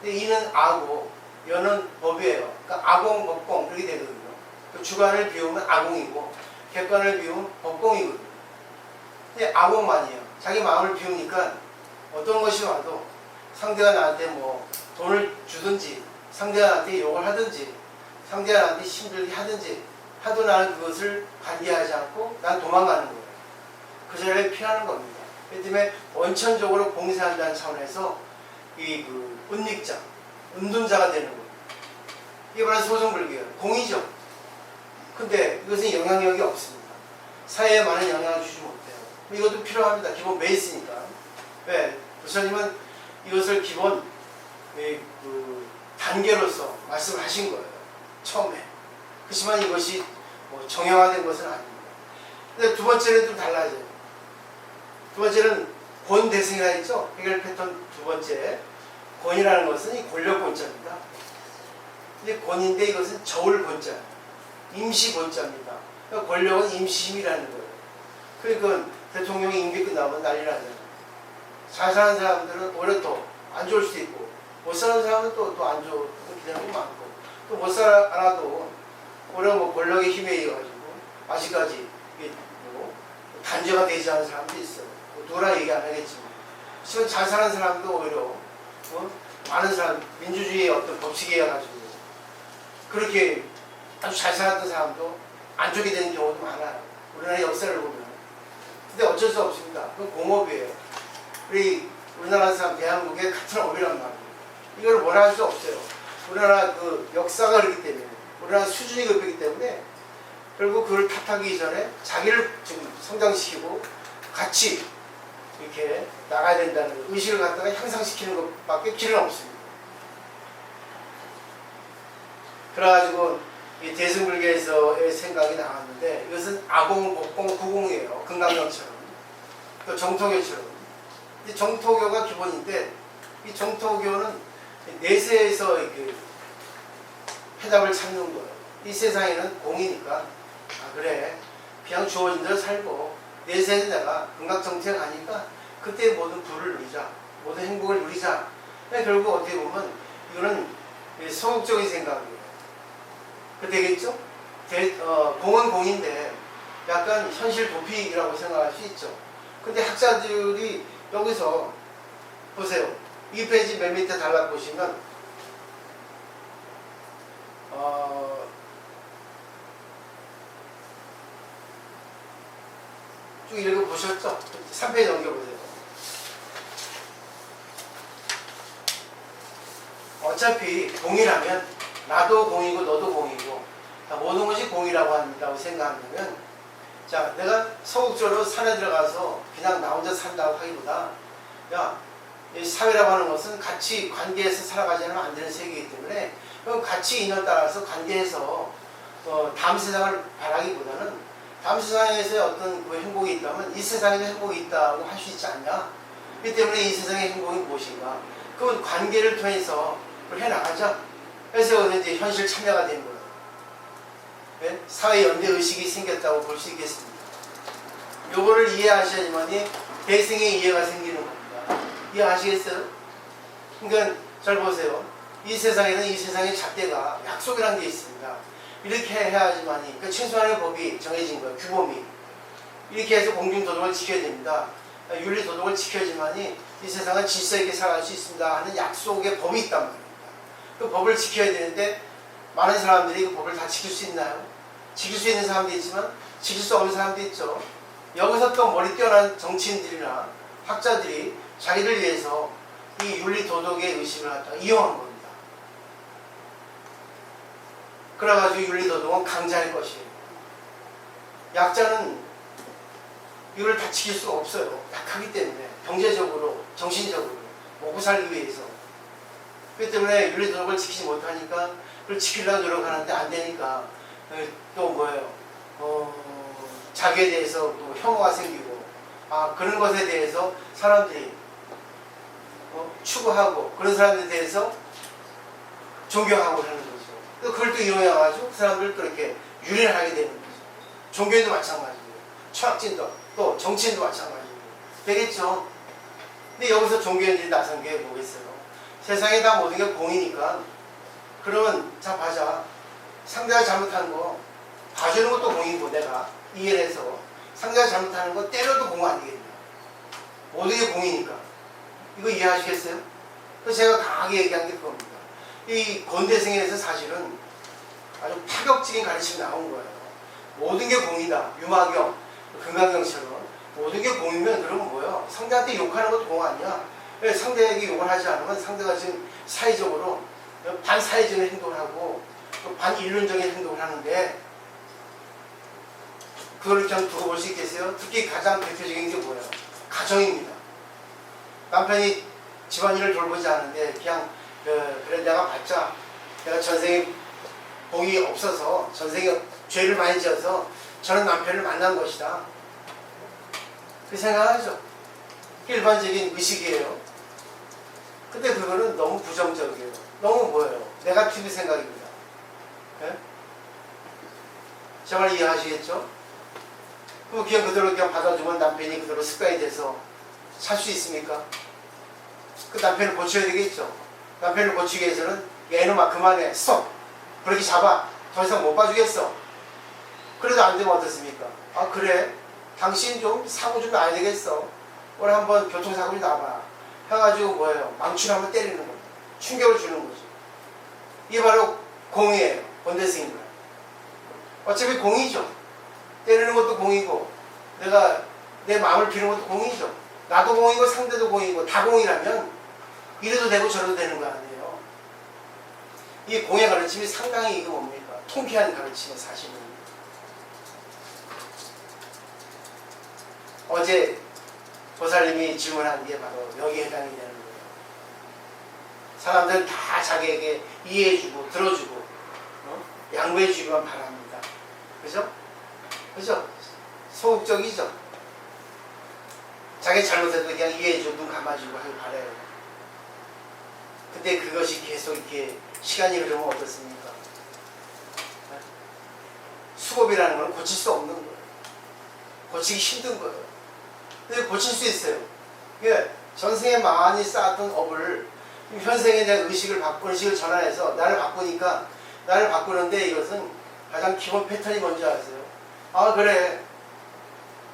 근데 인은 아고 연은 법이에요. 그러니까 아공, 법공 그렇게 되거든요. 주관을 비우면 아공이고 객관을 비우면 법공이거든요. 근데 아공만이에요. 자기 마음을 비우니까 어떤 것이 와도 상대가 나한테 뭐 돈을 주든지 상대가 나한테 욕을 하든지 상대가 나한테 힘들게 하든지 하도 나는 그것을 관계하지 않고 난 도망가는 거예요. 그 자리를 피하는 겁니다. 그렇기 때문에 원천적으로 봉쇄한다는 차원에서 이 은닉자, 은둔자가 되는 거예요. 이게 바로 소승불교예요. 공이죠. 근데 이것은 영향력이 없습니다. 사회에 많은 영향을 주지 못해요. 이것도 필요합니다. 기본 베이스니까. 왜? 부처님은 이것을 기본 단계로서 말씀하신 거예요. 처음에. 그렇지만 이것이 뭐 정형화된 것은 아닙니다. 근데 두 번째는 좀 달라져요. 두 번째는 권대승이라 했죠. 해결 패턴 두 번째. 권이라는 것은 이 권력권자입니다. 근데 권인데 이것은 저울권자, 임시권자입니다. 그러니까 권력은 임시힘이라는 거예요. 그러니까 대통령이 임기 끝나면 난리 나잖아요. 잘 사는 사람들은 오히려 더 안 좋을 수도 있고 못 사는 사람은 또 안 좋은 기대는 많고 또 못 살아도 오히려 뭐 권력의 힘에 의해가지고 아직까지 뭐 단죄가 되지 않은 사람도 있어요. 뭐 누구라 얘기 안 하겠지만 지금 잘 사는 사람도 오히려 많은 사람 민주주의의 어떤 법칙에 의해가지고 그렇게 아주 잘 살았던 사람도 안 좋게 되는 경우도 많아요. 우리나라 역사를 보면. 근데 어쩔 수 없습니다. 그건 공업이에요. 우리나라 사람 대한민국의 같은 업이란 말이에요. 이걸 뭐라 할 수 없어요. 우리나라 그 역사가 그렇기 때문에 우리나라 수준이 그렇기 때문에 결국 그걸 탓하기 전에 자기를 지금 성장시키고 같이 이렇게 나가야 된다는 의식을 갖다가 향상시키는 것밖에 길은 없습니다. 그래가지고 이 대승불교에서의 생각이 나왔는데 이것은 아공, 법공, 구공이에요. 금강경처럼 또 정토교처럼. 근데 정토교가 기본인데 이 정토교는 내세에서 이렇게 해답을 찾는 거예요. 이 세상에는 공이니까 아 그래 그냥 주어진 대로 살고 내세에서 내가 금강정토에 가니까 그때 모든 부를 누리자 모든 행복을 누리자. 결국 어떻게 보면 이거는 소극적인 생각이에요. 그 되겠죠? 공은 공인데 약간 현실 도피라고 생각할 수 있죠. 근데 학자들이 여기서 보세요. 이 페이지 맨 밑에 달라 보시면 쭉 읽어보셨죠? 3페이지 넘겨보세요. 어차피 공이라면 나도 공이고 너도 공이고 모든 것이 공이라고 한다고 생각하면 자 내가 소극적으로 산에 들어가서 그냥 나 혼자 산다고 하기보다 야 이 사회라고 하는 것은 같이 관계해서 살아가지 않으면 안 되는 세계이기 때문에 그럼 같이 인연 따라서 관계해서 다음 세상을 바라기보다는 다음 세상에서의 어떤 그 행복이 있다면 이 세상에도 행복이 있다고 할 수 있지 않냐. 그렇기 때문에 이 세상의 행복이 무엇인가. 그건 관계를 통해서 그걸 해나가자. 그래서 이제 현실 참여가 된 거예요. 네? 사회 연대 의식이 생겼다고 볼 수 있겠습니다. 요거를 이해하셔야지만이 대승의 이해가 생기는 겁니다. 이해하시겠어요? 그러니까 잘 보세요. 이 세상에는 이 세상의 잣대가 약속이라는 게 있습니다. 이렇게 해야지만이 그러니까 최소한의 법이 정해진 거예요. 규범이. 이렇게 해서 공중도덕을 지켜야 됩니다. 윤리도덕을 지켜야지만이 이 세상은 질서 있게 살아갈 수 있습니다 하는 약속의 법이 있단 말입니다. 그 법을 지켜야 되는데 많은 사람들이 그 법을 다 지킬 수 있나요? 지킬 수 있는 사람도 있지만 지킬 수 없는 사람도 있죠. 여기서 또 머리 뛰어난 정치인들이나 학자들이 자기를 위해서 이 윤리도덕의 의식을 갖다가 이용한 겁니다. 그래가지고 윤리도덕은 강자일 것이에요. 약자는 이걸 다 지킬 수가 없어요. 약하기 때문에 경제적으로, 정신적으로 먹고 살기 위해서. 그렇기 때문에 윤리도덕을 지키지 못하니까 그걸 지키려고 노력하는데 안 되니까 또 뭐예요? 자기에 대해서 또 혐오가 생기고 그런 것에 대해서 사람들이 추구하고 그런 사람들에 대해서 존경하고 하는 거죠. 또 그걸 또 이용해가지고 그 사람들 또 이렇게 유린하게 되는 거죠. 종교인도 마찬가지고, 철학진도 또 정치인도 마찬가지고 되겠죠. 근데 여기서 종교인들이 나선 게 뭐겠어요? 세상에 다 모든 게 공이니까 그러면 자 봐자. 상대가 잘못하는 거 봐주는 것도 공이고 내가 이해를 해서 상대가 잘못하는 거 때려도 공 아니겠냐. 모든 게 공이니까. 이거 이해하시겠어요? 그래서 제가 강하게 얘기한 게 그겁니다. 이 권대승에서 사실은 아주 파격적인 가르침이 나온 거예요. 모든 게 공이다. 유마경, 금강경처럼 모든 게 공이면 그러면 뭐예요? 상대한테 욕하는 것도 공 아니야? 왜 상대에게 욕을 하지 않으면 상대가 지금 사회적으로 반사회적인 행동을 하고 또 반인륜적인 행동을 하는데 그걸 그냥 두고 볼 수 있겠어요? 특히 가장 대표적인 게 뭐예요? 가정입니다. 남편이 집안일을 돌보지 않는데 그냥 그래 내가 받자. 내가 전생에 복이 없어서 전생에 죄를 많이 지어서 저는 남편을 만난 것이다. 그 생각하죠. 일반적인 의식이에요. 근데 그거는 너무 부정적이에요. 너무 뭐예요? 네거티브 생각입니다. 네? 정말 이해하시겠죠? 그럼 그냥 그대로 그냥 받아주면 남편이 그대로 습관이 돼서 살 수 있습니까? 그 남편을 고쳐야 되겠죠. 남편을 고치기 위해서는 야 이놈아 그만해 스톱 그렇게 잡아 더 이상 못 봐주겠어. 그래도 안 되면 어떻습니까? 아 그래 당신 좀 사고 좀 나야 되겠어. 오늘 한번 교통사고 좀 나봐 해가지고 뭐예요? 망치를 한번 때리는 거예요. 충격을 주는 거죠. 이게 바로 공이에요. 권대승입니다. 어차피 공이죠. 때리는 것도 공이고 내가 내 마음을 비는 것도 공이죠. 나도 공이고 상대도 공이고 다 공이라면 이래도 되고 저래도 되는 거 아니에요. 이 공의 가르침이 상당히 이거 뭡니까? 통쾌한 가르침의 사실은. 어제 보살님이 질문한 게 바로 여기에 해당이 되는 거예요. 사람들은 다 자기에게 이해해주고 들어주고 양보해주기만 바랍니다. 그죠? 그죠? 소극적이죠? 자기 잘못해도 그냥 이해해주고 눈 감아주고 하길 바라요. 근데 그것이 계속 이렇게 시간이 흐르면 어떻습니까? 수급이라는 건 고칠 수 없는 거예요. 고치기 힘든 거예요. 근데 고칠 수 있어요. 그러니까 전생에 많이 쌓았던 업을 현생에 대한 의식을 전환해서 나를 바꾸니까 나를 바꾸는데 이것은 가장 기본 패턴이 뭔지 아세요? 아 그래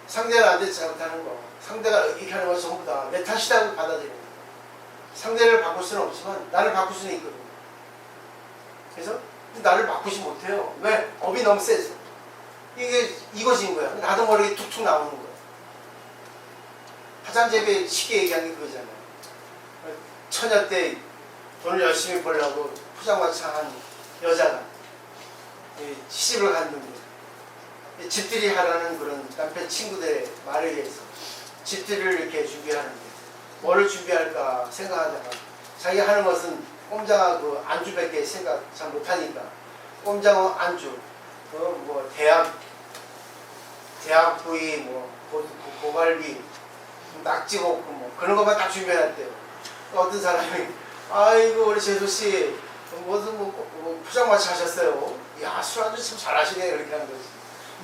상대가 나한테 잘못하는 거 상대가 이렇게 하는 거 전부 다 내 탓이라고 받아들이는 거예요. 상대를 바꿀 수는 없지만 나를 바꿀 수는 있거든요. 그래서 나를 바꾸지 못해요. 왜? 업이 너무 세서. 이게 이것인 거야. 나도 모르게 툭툭 나오는 거야. 화장재배 쉽게 얘기한 게 그거잖아요. 처녀 때 돈을 열심히 벌려고 포장마차 한 여자가 시집을 갔는데 집들이 하라는 그런 남편 친구들의 말에 의해서 집들이를 이렇게 준비하는데 뭐를 준비할까 생각하다가 자기 하는 것은 꼼장하고 그 안주밖에 생각 잘 못하니까 꼼장어 안주, 뭐 대합구이, 뭐 고갈비, 낙지볶음 뭐 그런 것만 딱 준비해놨대요. 어떤 사람이 아이고 우리 재수씨 무슨 뭐 포장마차 하셨어요? 야 술안주 참 잘하시네 그렇게 하는 거지.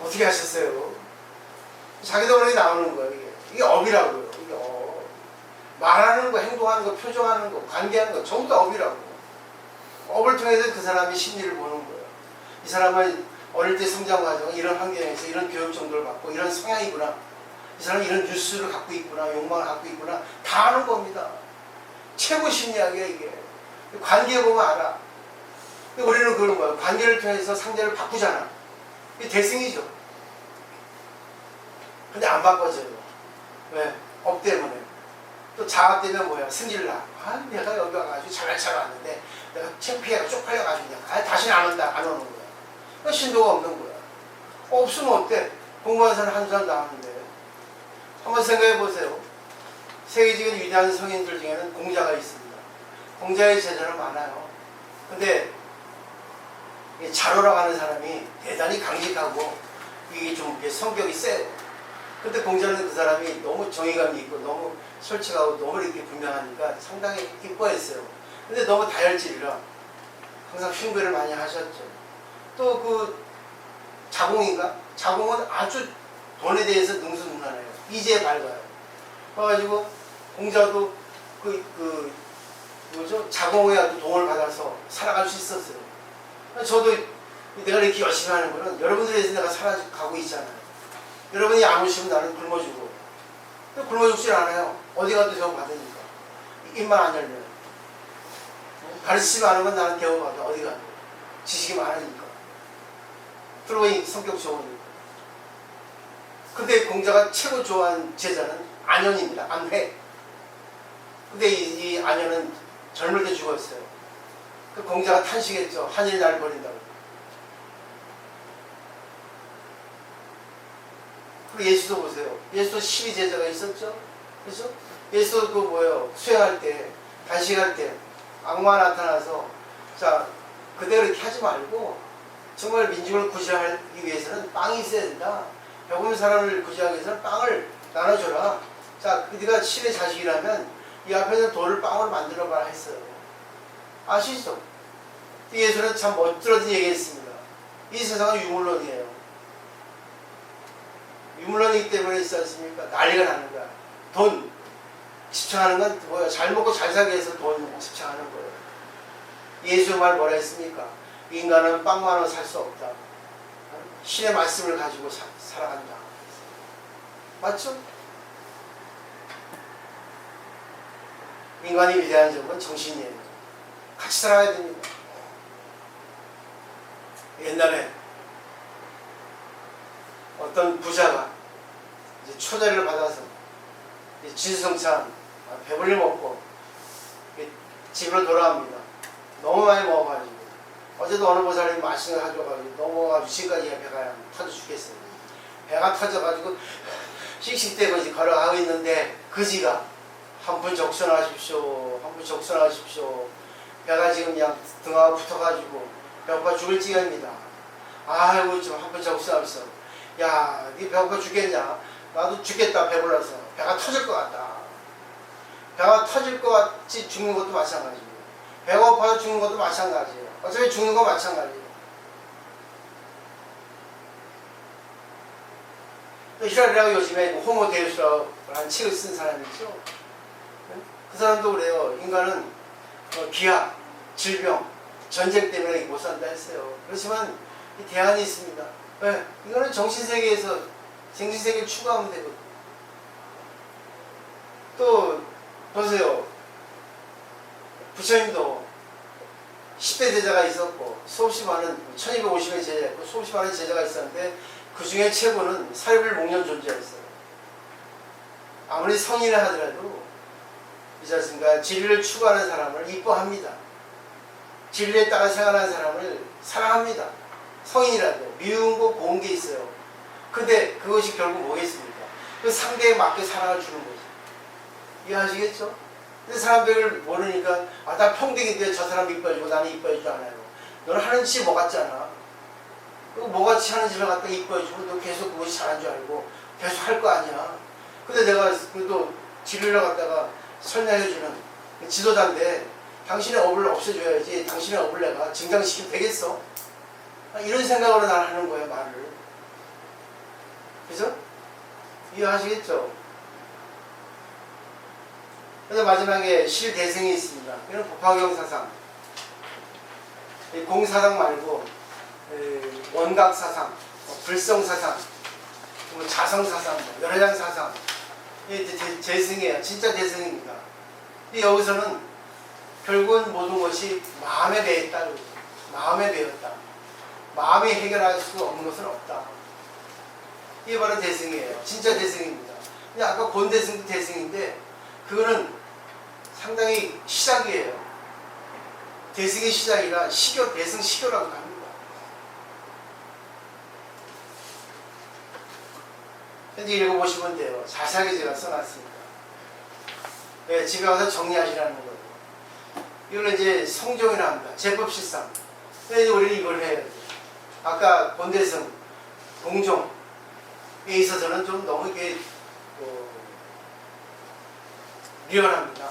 어떻게 하셨어요? 자기도 모르게 나오는 거예요. 이게 업이라고요. 이게 말하는 거, 행동하는 거, 표정하는 거, 관계하는 거 전부 다 업이라고. 업을 통해서 그 사람의 심리를 보는 거예요. 이 사람은 어릴 때 성장 과정 이런 환경에서 이런 교육 정도를 받고 이런 성향이구나. 이 사람은 이런 뉴스를 갖고 있구나. 욕망을 갖고 있구나. 다 아는 겁니다. 최고 심리학이야 이게. 관계 보면 알아. 근데 우리는 그런 거야. 관계를 통해서 상대를 바꾸잖아. 이게 대승이죠. 근데 안 바꿔져요. 왜? 업 때문에. 또 자아 때문에 뭐야? 승질나. 아, 내가 여기 와가지고 잘날 왔는데 내가 창피해가 쪽팔려가지고 그냥 다시는 안 온다. 안 오는 거야. 신도가 없는 거야. 없으면 어때? 공부하는 사람 한 사람 나왔는데. 한번 생각해 보세요. 세계적인 위대한 성인들 중에는 공자가 있습니다. 공자의 제자는 많아요. 근데 자로라고 하는 사람이 대단히 강직하고 이게 좀 성격이 세요. 근데 공자는 그 사람이 너무 정의감이 있고 너무 솔직하고 너무 이렇게 분명하니까 상당히 이뻐했어요. 근데 너무 다혈질이라 항상 흉배를 많이 하셨죠. 또 그 자공인가? 자공은 아주 돈에 대해서 능수능란해요. 이제 밝아요. 그래가지고 공자도 뭐죠? 자공에 아주 도움을 받아서 살아갈 수 있었어요. 저도 내가 이렇게 열심히 하는 거는 여러분들에 대해서 내가 살아가고 있잖아요. 여러분이 안 오시면 나는 굶어주고, 또 굶어죽질 않아요. 어디 가도 대우 받으니까. 입만 안 열면. 가르치지 않으면 나는 대우받아. 어디 가도. 지식이 많으니까. 그리고 이 성격 좋으니까. 근데 공자가 최고 좋아하는 제자는 안현입니다. 안회. 근데 이 안현은 젊을 때 죽었어요. 그 공자가 탄식했죠. 한일이 날 버린다고. 그리고 예수도 보세요. 예수도 12제자가 있었죠. 그렇죠? 예수도 그 뭐예요. 수행할 때, 단식할 때 악마 나타나서 자 그대로 이렇게 하지 말고 정말 민중을 구제하기 위해서는 빵이 있어야 된다. 배고픈 사람을 구제하기 위해서는 빵을 나눠줘라. 자, 네가 신의 자식이라면 이 앞에 있는 돌을 빵으로 만들어봐라 했어요. 아시죠? 예수는 참 멋들어진 얘기했습니다. 이 세상은 유물론이에요. 유물론이기 때문에 있지 않습니까? 난리가 나는 거야. 돈 집착하는 건 뭐야? 잘 먹고 잘 살기 위해서 돈 집착하는 거예요. 예수의 말 뭐라 했습니까? 인간은 빵만으로 살 수 없다. 신의 말씀을 가지고 살아간다. 맞죠? 인간이 위대한 점은 정신이에요. 같이 살아야 됩니다. 옛날에 어떤 부자가 이제 초대를 받아서 진수성찬 배불리 먹고 집으로 돌아갑니다. 너무 많이 먹어가지고 어제도 어느 보살님이 맛있는 거 가져가지고 너무 먹어가지고 지금까지 배가 터져 죽겠어요. 배가 터져가지고 씩씩대고 이제 걸어가고 있는데 그지가 한 분 적선하십시오. 한 분 적선하십시오. 배가 지금 그냥 등하고 붙어가지고 배고파 죽을 지경입니다. 아이고 좀 한 분 적선하십시오. 야, 네 배고파 죽겠냐? 나도 죽겠다. 배불러서 배가 터질 것 같다. 배가 터질 것 같이 죽는 것도 마찬가지고 배가 고파서 죽는 것도 마찬가지예요. 어차피 죽는 건 마찬가지예요. 또 히라리라고 요즘에 호모 데우스라고 하는 책을 쓴 사람이 있죠. 그 사람도 그래요. 인간은 기아, 질병, 전쟁 때문에 못 산다 했어요. 그렇지만 이 대안이 있습니다. 네, 이거는 정신세계에서 정신세계를 추구하면 되거든요. 또 보세요. 부처님도 10대 제자가 있었고 수없이 많은 1250의 제자였고 수없이 많은 제자가 있었는데 그 중에 최고는 사립을 목련 존재였어요. 아무리 성인을 하더라도 이지 않습니까? 진리를 추구하는 사람을 이뻐합니다. 진리에 따라 생활하는 사람을 사랑합니다. 성인이라도 미운 거 고운 게 있어요. 근데 그것이 결국 뭐겠습니까? 그 상대에 맞게 사랑을 주는 거죠. 이해하시겠죠? 근데 사람들을 모르니까 나 평등인데 저 사람 이뻐해주고 나는 이뻐해주지 않아요. 너는 하는 짓이 뭐 같잖아. 그리고 뭐 같이 하는 짓을 갖다 이뻐해주고 너 계속 그것이 잘한 줄 알고 계속 할 거 아니야. 근데 내가 그래도 진리를 갖다가 설명해주는 지도자인데 당신의 업을 없애줘야지 당신의 업을 내가 증강시키면 되겠어? 이런 생각으로 난 하는 거예요, 말을. 그죠? 이해하시겠죠? 그래서 마지막에 실대승이 있습니다. 이건 법화경 사상. 공사상 말고 원각 사상, 불성 사상, 자성 사상, 열애장 사상. 이게 대승이에요. 진짜 대승입니다. 여기서는 결국은 모든 것이 마음에 매였다. 마음에 매였다. 마음이 해결할 수 없는 것은 없다. 이게 바로 대승이에요. 진짜 대승입니다. 근데 아까 곤대승도 대승인데 그거는 상당히 시작이에요. 대승의 시작이라 시교, 대승 시교라고 합니다. 현재 읽어보시면 돼요. 자세하게 제가 써놨습니다. 네, 집에 와서 정리하시라는 거예요. 이걸 이제 성종이라 합니다. 제법실상. 그래서 우리는 이걸 해야 돼요. 아까 본대승, 동종에 있어서는 좀 너무 이게 미련합니다.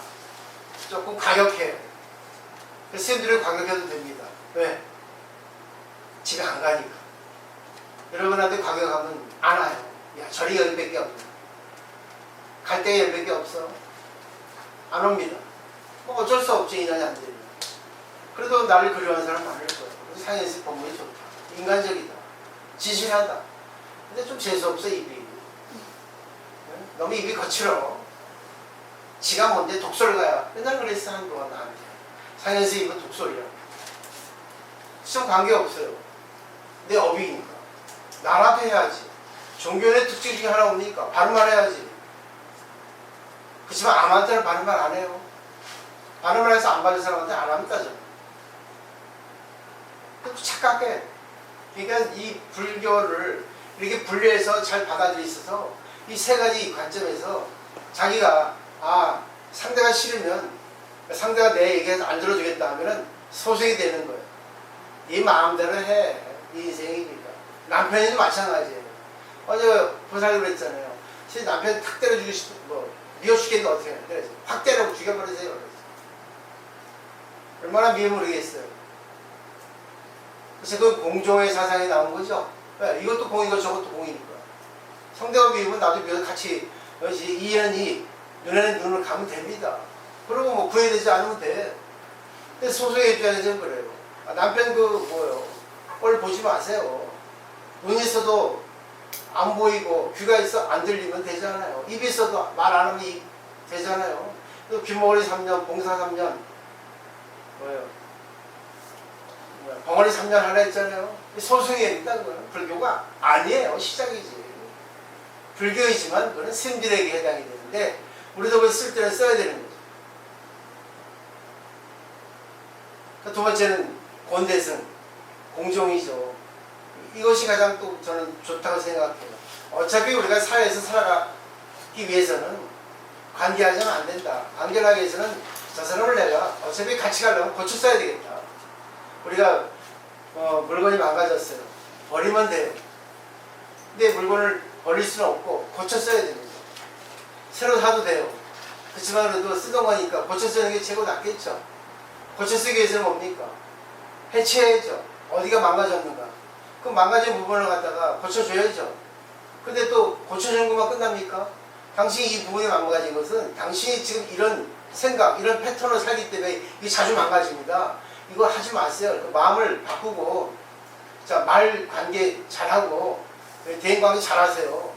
조금 과격해요. 스님들이 과격해도 됩니다. 왜? 집에 안 가니까. 여러분한테 가게 가면 안 와요. 야, 저리 여기밖에 없어. 갈 때 여기밖에 없어. 안 옵니다. 뭐 어쩔 수 없지, 인연이 안 되면. 그래도 나를 그리워하는 사람 많을 거예요. 상해에서 법문이 좋다. 인간적이다. 진실하다. 근데 좀 재수없어, 입이. 너무 입이 거칠어. 지가 뭔데 독설가야. 맨날 그랬어, 한동안 나한테. 상해에서 입은 독설이야. 좀 관계없어요. 내 업이니까. 나라도 해야지. 종교의 특징 중에 하나 뭡니까? 바른말 해야지. 그렇지만 아무한테는 바른말 안 해요. 바른말 해서 안 받은 사람한테 안 합니다, 저는. 착각해. 그러니까 이 불교를 이렇게 분리해서 잘 받아들이 있어서 이 세 가지 관점에서 자기가 상대가 싫으면 상대가 내 얘기해서 안 들어주겠다 하면은 소송이 되는 거예요. 네 마음대로 해. 네 인생이니까. 남편이도 마찬가지예요. 어제 보살이 그랬잖아요. 제 남편 탁 때려주고 싶어. 미워 죽겠는데 어떻게 해요? 그래서 확 때려 죽여버리세요. 그래서. 얼마나 미워 모르겠어요. 그래서 그 공종의 사상이 나온 거죠. 네, 이것도 공이고 저것도 공이니까. 상대가 미우면 나도 미워 같이 이연이 눈에는 눈을 감으면 됩니다. 그리고 뭐 구해되지 않으면 돼. 근데 소송의 입장에서는 그래요. 남편 꼴 보지 마세요. 눈이 있어도 안 보이고 귀가 있어 안 들리면 되잖아요. 입이 있어도 말 안 하면 되잖아요. 또 귀머거리 3년, 봉사 3년, 벙어리 3년 하라 했잖아요. 소송이 있다는 거예요. 불교가 아니에요. 시작이지. 불교이지만 그건 스님들에게 해당이 되는데 우리도 그걸 쓸 때는 써야 되는 거죠. 두 번째는 곤대승, 공종이죠. 이것이 가장 또 저는 좋다고 생각해요. 어차피 우리가 사회에서 살아가기 위해서는 관계하자면 안 된다. 관계를 하기 위해서는 저 사람을 내가 어차피 같이 가려면 고쳐 써야 되겠다. 우리가 물건이 망가졌어요. 버리면 돼요. 근데 물건을 버릴 수는 없고 고쳐 써야 됩니다. 새로 사도 돼요. 그렇지만 그래도 쓰던 거니까 고쳐 쓰는 게 최고 낫겠죠. 고쳐 쓰기 위해서는 뭡니까? 해체해야죠. 어디가 망가졌는가. 그 망가진 부분을 갖다가 고쳐줘야죠. 근데 또 고쳐주는 것만 끝납니까? 당신이 이 부분이 망가진 것은 당신이 지금 이런 생각, 이런 패턴을 살기 때문에 이게 자주 망가집니다. 이거 하지 마세요. 마음을 바꾸고, 말 관계 잘하고, 대인 관계 잘하세요.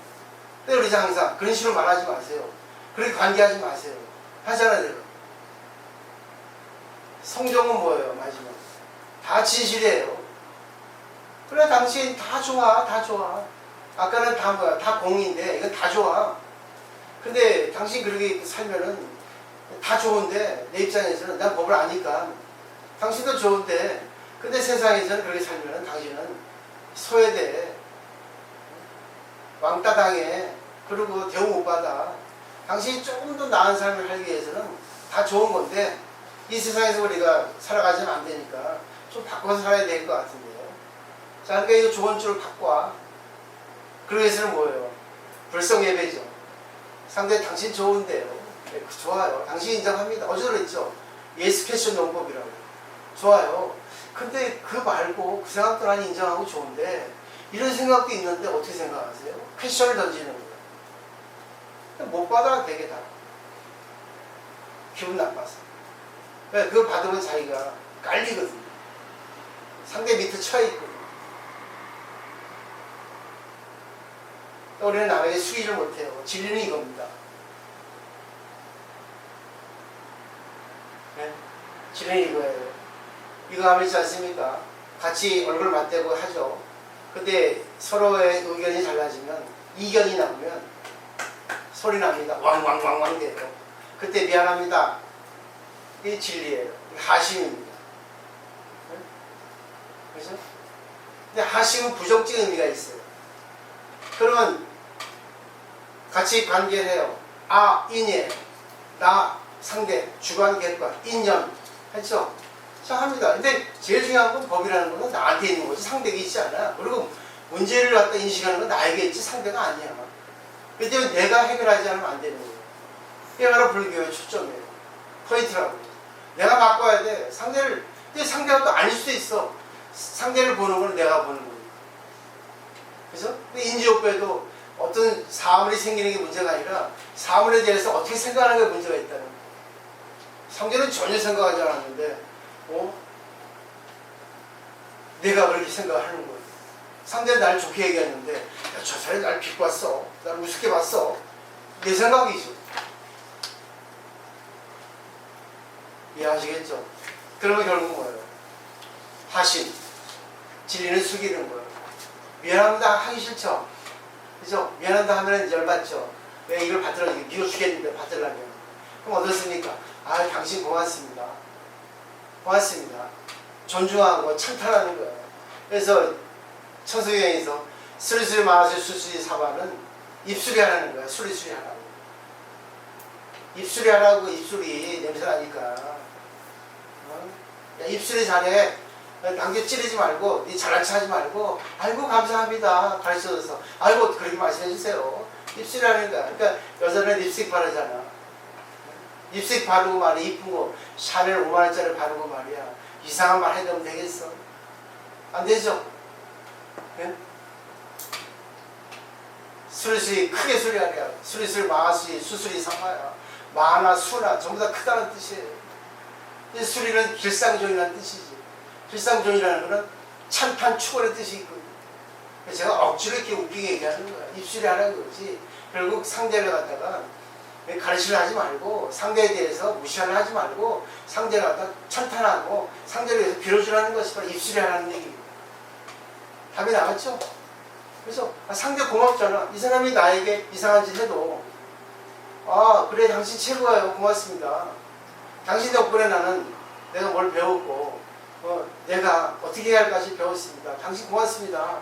근데 우리 항상 그런 식으로 말하지 마세요. 그렇게 관계하지 마세요. 하잖아요. 성종은 뭐예요, 마지막? 다 진실이에요. 그래, 당신 다 좋아, 다 좋아. 아까는 다 뭐야, 다 공인데, 이건 다 좋아. 근데 당신 그렇게 살면은 다 좋은데, 내 입장에서는 난 법을 아니까. 당신도 좋은데, 근데 세상에서는 그렇게 살면은 당신은 소외돼. 왕따 당해. 그리고 대우 못 받아. 당신이 조금 더 나은 삶을 살기 위해서는 다 좋은 건데, 이 세상에서 우리가 살아가지는 안 되니까 좀 바꿔서 살아야 될 것 같은데요. 자, 그러니까 이거 좋은 줄을 바꿔. 그러기 위해서는 뭐예요? 불성 예배죠. 상대 당신 좋은데요. 네, 좋아요. 당신 인정합니다. 어제도 그랬죠. 예스 패션 용법이라고. 좋아요. 근데 그 말고 그 생각도 난 인정하고 좋은데 이런 생각도 있는데 어떻게 생각하세요? 패션을 던지는 거예요. 못 받아도 되게 다. 기분 나빠서. 그걸 받으면 자기가 깔리거든요. 상대 밑에 처해있거든요. 우리는 남에게 수위를 못해요. 진리는 이겁니다. 네? 진리는 이거예요. 이거 하면 있지 않습니까? 같이 얼굴 맞대고 하죠. 근데 서로의 의견이 달라지면 이견이 나오면 소리 납니다. 왕왕왕왕 돼요. 그때 미안합니다. 이게 진리예요. 하심입니다. 네? 그렇죠? 근데 하심은 부정적 의미가 있어요. 그러면 같이 관계를 해요. 인예, 나, 상대, 주관, 객관, 인연 했죠? 자, 합니다. 근데 제일 중요한 건 법이라는 거는 나한테 있는 거지 상대가 있지 않아. 그리고 문제를 갖다 인식하는 건 나에게 있지 상대가 아니야. 그렇기 때문에 내가 해결하지 않으면 안 되는 거예요. 이게 바로 불교의 초점이에요. 포인트라고. 내가 바꿔야 돼. 상대를 근데 상대가 또 아닐 수도 있어. 상대를 보는 건 내가 보는 거니까. 그죠? 근데 인지오빼도 어떤 사물이 생기는 게 문제가 아니라 사물에 대해서 어떻게 생각하는 게 문제가 있다는 거예요. 상대는 전혀 생각하지 않았는데 내가 그렇게 생각하는 거예요. 상대는 나를 좋게 얘기했는데 야, 저 사람이 나를 비꼬았어. 나를 우습게 봤어. 내 생각이죠. 이해하시겠죠? 그러면 결국 뭐예요? 화신. 진리는 숙이는 거예요. 미안합니다 하기 싫죠? 그죠? 미안합니다 하면 열받죠? 왜 이걸 받으려고 미워 죽겠는데 받으려면. 그럼 어떻습니까? 아, 당신 고맙습니다. 고맙습니다. 존중하고 찬탄하는 거예요. 그래서 청소년에서 수리수리 마라수 수수리 사바는 입술이 하라는 거야. 수리수리 하라고. 입술이 하라고. 입술이 냄새 나니까. 야, 입술이 잘해. 남겨 찌르지 말고 네 잘난 체 하지 말고 아이고 감사합니다 가르쳐줘서 아이고 그렇게 말씀해 주세요. 입술이 하는 거야. 그러니까 여자는 립스틱 바르잖아. 립스틱 바르고 말이야. 이쁜 거 샤넬 5만원짜리 바르고 말이야. 이상한 말 해도 되겠어? 안 되죠? 네? 수리수리 크게 수리하랴. 수리수리 마수리 수수리 상하야. 마나 수나 전부 다 크다는 뜻이에요. 이 수리는 길상종이라는 뜻이지. 길상종이라는 것은 찬탄 추월의 뜻이 있거든요. 그래서 제가 억지로 이렇게 웃기게 얘기하는 거야. 입술이 하라는 거지. 결국 상대를 갖다가 가르치려 하지 말고 상대에 대해서 무시하려 하지 말고 상대를 갖다가 찬탄하고 상대를 위해서 빌어주라는 것이 바로 입술이 하라는 얘기입니다. 답이 나왔죠? 그래서 상대 고맙잖아. 이 사람이 나에게 이상한 짓 해도 아 그래 당신 최고예요. 고맙습니다. 당신 덕분에 나는 내가 뭘 배웠고 내가 어떻게 해야 할까지 배웠습니다. 당신 고맙습니다.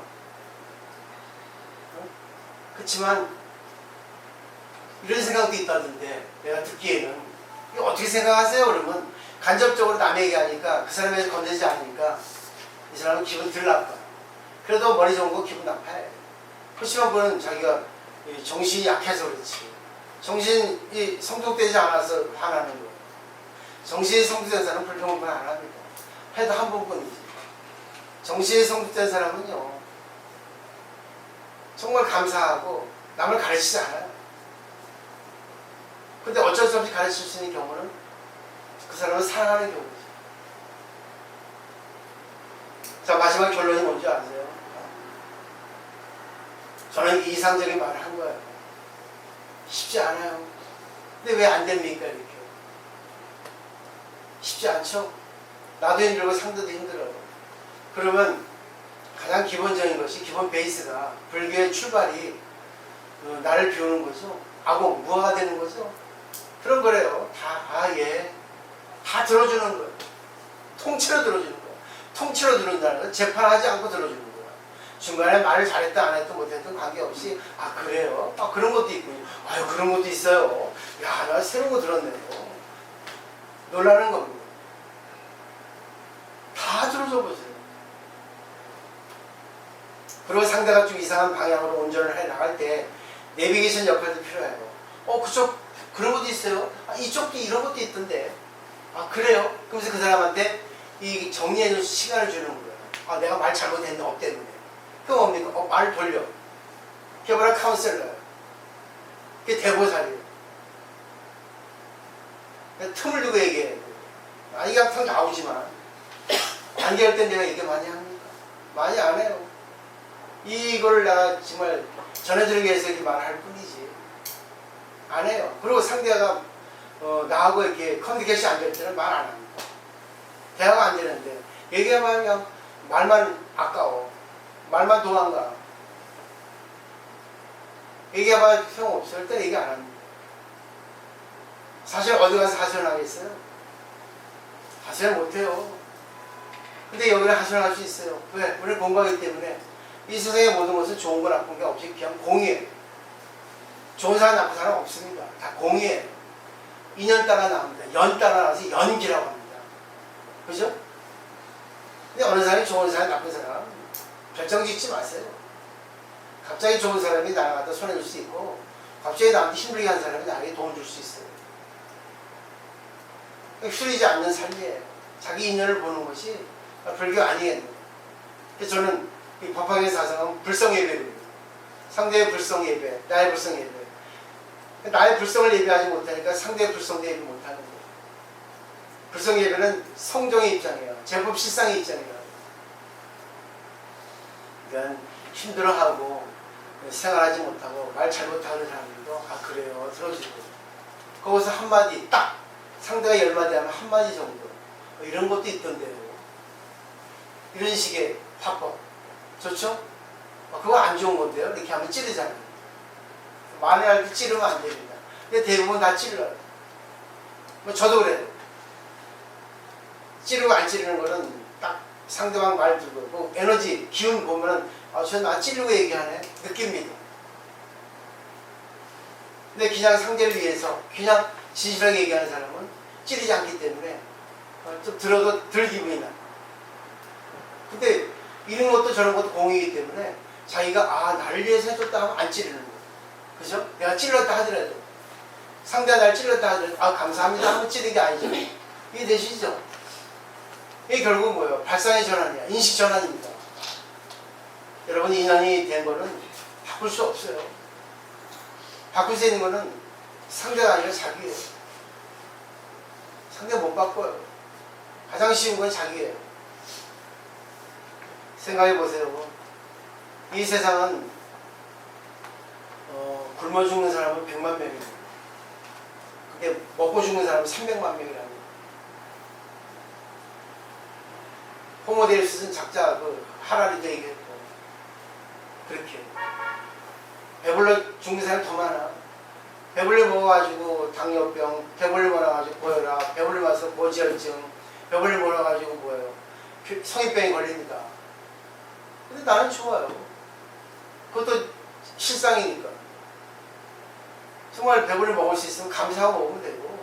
그렇지만 이런 생각도 있다던데 내가 듣기에는 이거 어떻게 생각하세요? 그러면 간접적으로 남에게 하니까 그 사람에게 건드리지 않으니까 이 사람은 기분 덜 나빠. 그래도 머리 좋은 거 기분 나빠해. 그렇지만 그는 자기가 정신이 약해서 그렇지. 정신이 성숙되지 않아서 화나는 거예요. 정신이 성숙된 사람은 불평을 안 합니다. 해도 한 번뿐이지. 정신이 성숙된 사람은요 정말 감사하고 남을 가르치지 않아요. 근데 어쩔 수 없이 가르칠 수 있는 경우는 그 사람을 사랑하는 경우죠. 자, 마지막 결론이 뭔지 아세요? 저는 이상적인 말을 한 거예요. 쉽지 않아요. 근데 왜 안 됩니까 이렇게? 쉽지 않죠? 나도 힘들고 상대도 힘들어요. 그러면 가장 기본적인 것이 기본 베이스가 불교의 출발이 나를 비우는 거죠. 아고 무화가 되는 거죠. 그런 거래요. 다 들어주는 거예요. 통째로 들어주는 거예요. 통째로 들어준다는 건 재판하지 않고 들어주는 거예요. 중간에 말을 잘했다 안 했다 못했던 관계없이 아 그래요? 아 그런 것도 있군요. 아유 그런 것도 있어요. 야 나 새로운 거 들었네요. 놀라는 겁니다. 다 들어줘 보세요. 그리고 상대가 좀 이상한 방향으로 운전을 해 나갈 때 내비게이션 역할도 필요해요. 그쪽 그런 것도 있어요. 아, 이쪽도 이런 것도 있던데. 아 그래요? 그러면서 그 사람한테 이 정리해줄 시간을 주는 거예요. 아 내가 말 잘못했는데 업 때문에. 그럼 뭡니까? 말 돌려. 그게 바로 카운셀러예요. 그게 대보살이에요. 틈을 두고 얘기해야 돼요. 아 이게 항상 나오지만 관계할 때 내가 얘기 많이 합니까? 많이 안 해요. 이걸 내가 정말 전해드리기 위해서 이렇게 말할 뿐이지 안 해요. 그리고 상대가 나하고 이렇게 커뮤니케이션이 안 될 때는 말 안 합니다. 대화가 안 되는데 얘기하면 그냥 말만 아까워. 말만 도망가. 얘기해봐야 소용없어요. 일단 얘기 안 합니다. 사실 어디 가서 하소연하겠어요? 하소연 못해요. 근데 여기는 하소연할 수 있어요. 왜? 우리는 공부하기 때문에 이 세상의 모든 것은 좋은 거 나쁜 게 없이 그냥 공이에요. 좋은 사람 나쁜 사람 없습니다. 다 공이에요. 인연 따라 나옵니다. 연 따라 나와서 연기라고 합니다. 그죠? 근데 어느 사람이 좋은 사람 나쁜 사람 결정 짓지 마세요. 갑자기 좋은 사람이 나를 갖다 손해줄 수 있고 갑자기 나한테 힘들게 한 사람이 나에게 도움을 줄 수 있어요. 흐리지 않는 삶이에요. 자기 인연을 보는 것이 불교 아니겠노. 그래서 저는 이 법화계 사상은 불성예배거든요. 상대의 불성예배, 나의 불성예배. 나의 불성을 예배하지 못하니까 상대의 불성도 예배 못하는 거예요. 불성예배는 성정의 입장이에요. 제법 실상의 입장이에요. 그러니까 힘들어하고 생활하지 못하고 말 잘못하는 사람들도 아 그래요 들어주고 거기서 한마디 딱 상대가 10마디 하면 한마디 정도 이런 것도 있던데요. 이런 식의 화법 좋죠? 그거 안 좋은 건데요. 이렇게 하면 찌르잖아요. 만회할 때 찌르면 안 됩니다. 근데 대부분 다 찔러요. 뭐 저도 그래요. 찌르고 안 찌르는 거는 딱 상대방 말 듣고 뭐 에너지 기운 보면은 저 나 찌르고 얘기하네 느낍니다. 근데 그냥 상대를 위해서 그냥 진실하게 얘기하는 사람은 찌르지 않기 때문에 좀 들어도 덜 기분이 나. 근데 이런 것도 저런 것도 공이기 때문에 자기가 나를 위해서 해줬다 하면 안 찌르는 거예요. 그죠? 내가 찔렀다 하더라도 상대가 날 찔렀다 하더라도 감사합니다 하면 찌르는 게 아니죠. 이게 되시죠? 이게 결국 뭐예요? 발상의 전환이야. 인식 전환입니다. 여러분 인연이 된 거는 바꿀 수 없어요. 바꿀 수 있는 거는 상대가 아니라 자기예요. 상대 못 바꿔요. 가장 쉬운 건 자기예요. 생각해 보세요. 이 세상은 굶어 죽는 사람은 100만 명이고 근데 먹고 죽는 사람은 300만 명이라는 거예요. 호모데우스는 작자 하라리도 얘기했고 그렇게 배불러 죽는 사람이 더 많아. 배불리 먹어가지고 당뇨병, 배불리 먹어가지고 고혈압, 배불리 먹어서 모지혈증, 배불리 먹어가지고 뭐예요? 성인병이 걸립니다. 근데 나는 좋아요. 그것도 실상이니까. 정말 배불리 먹을 수 있으면 감사하고 먹으면 되고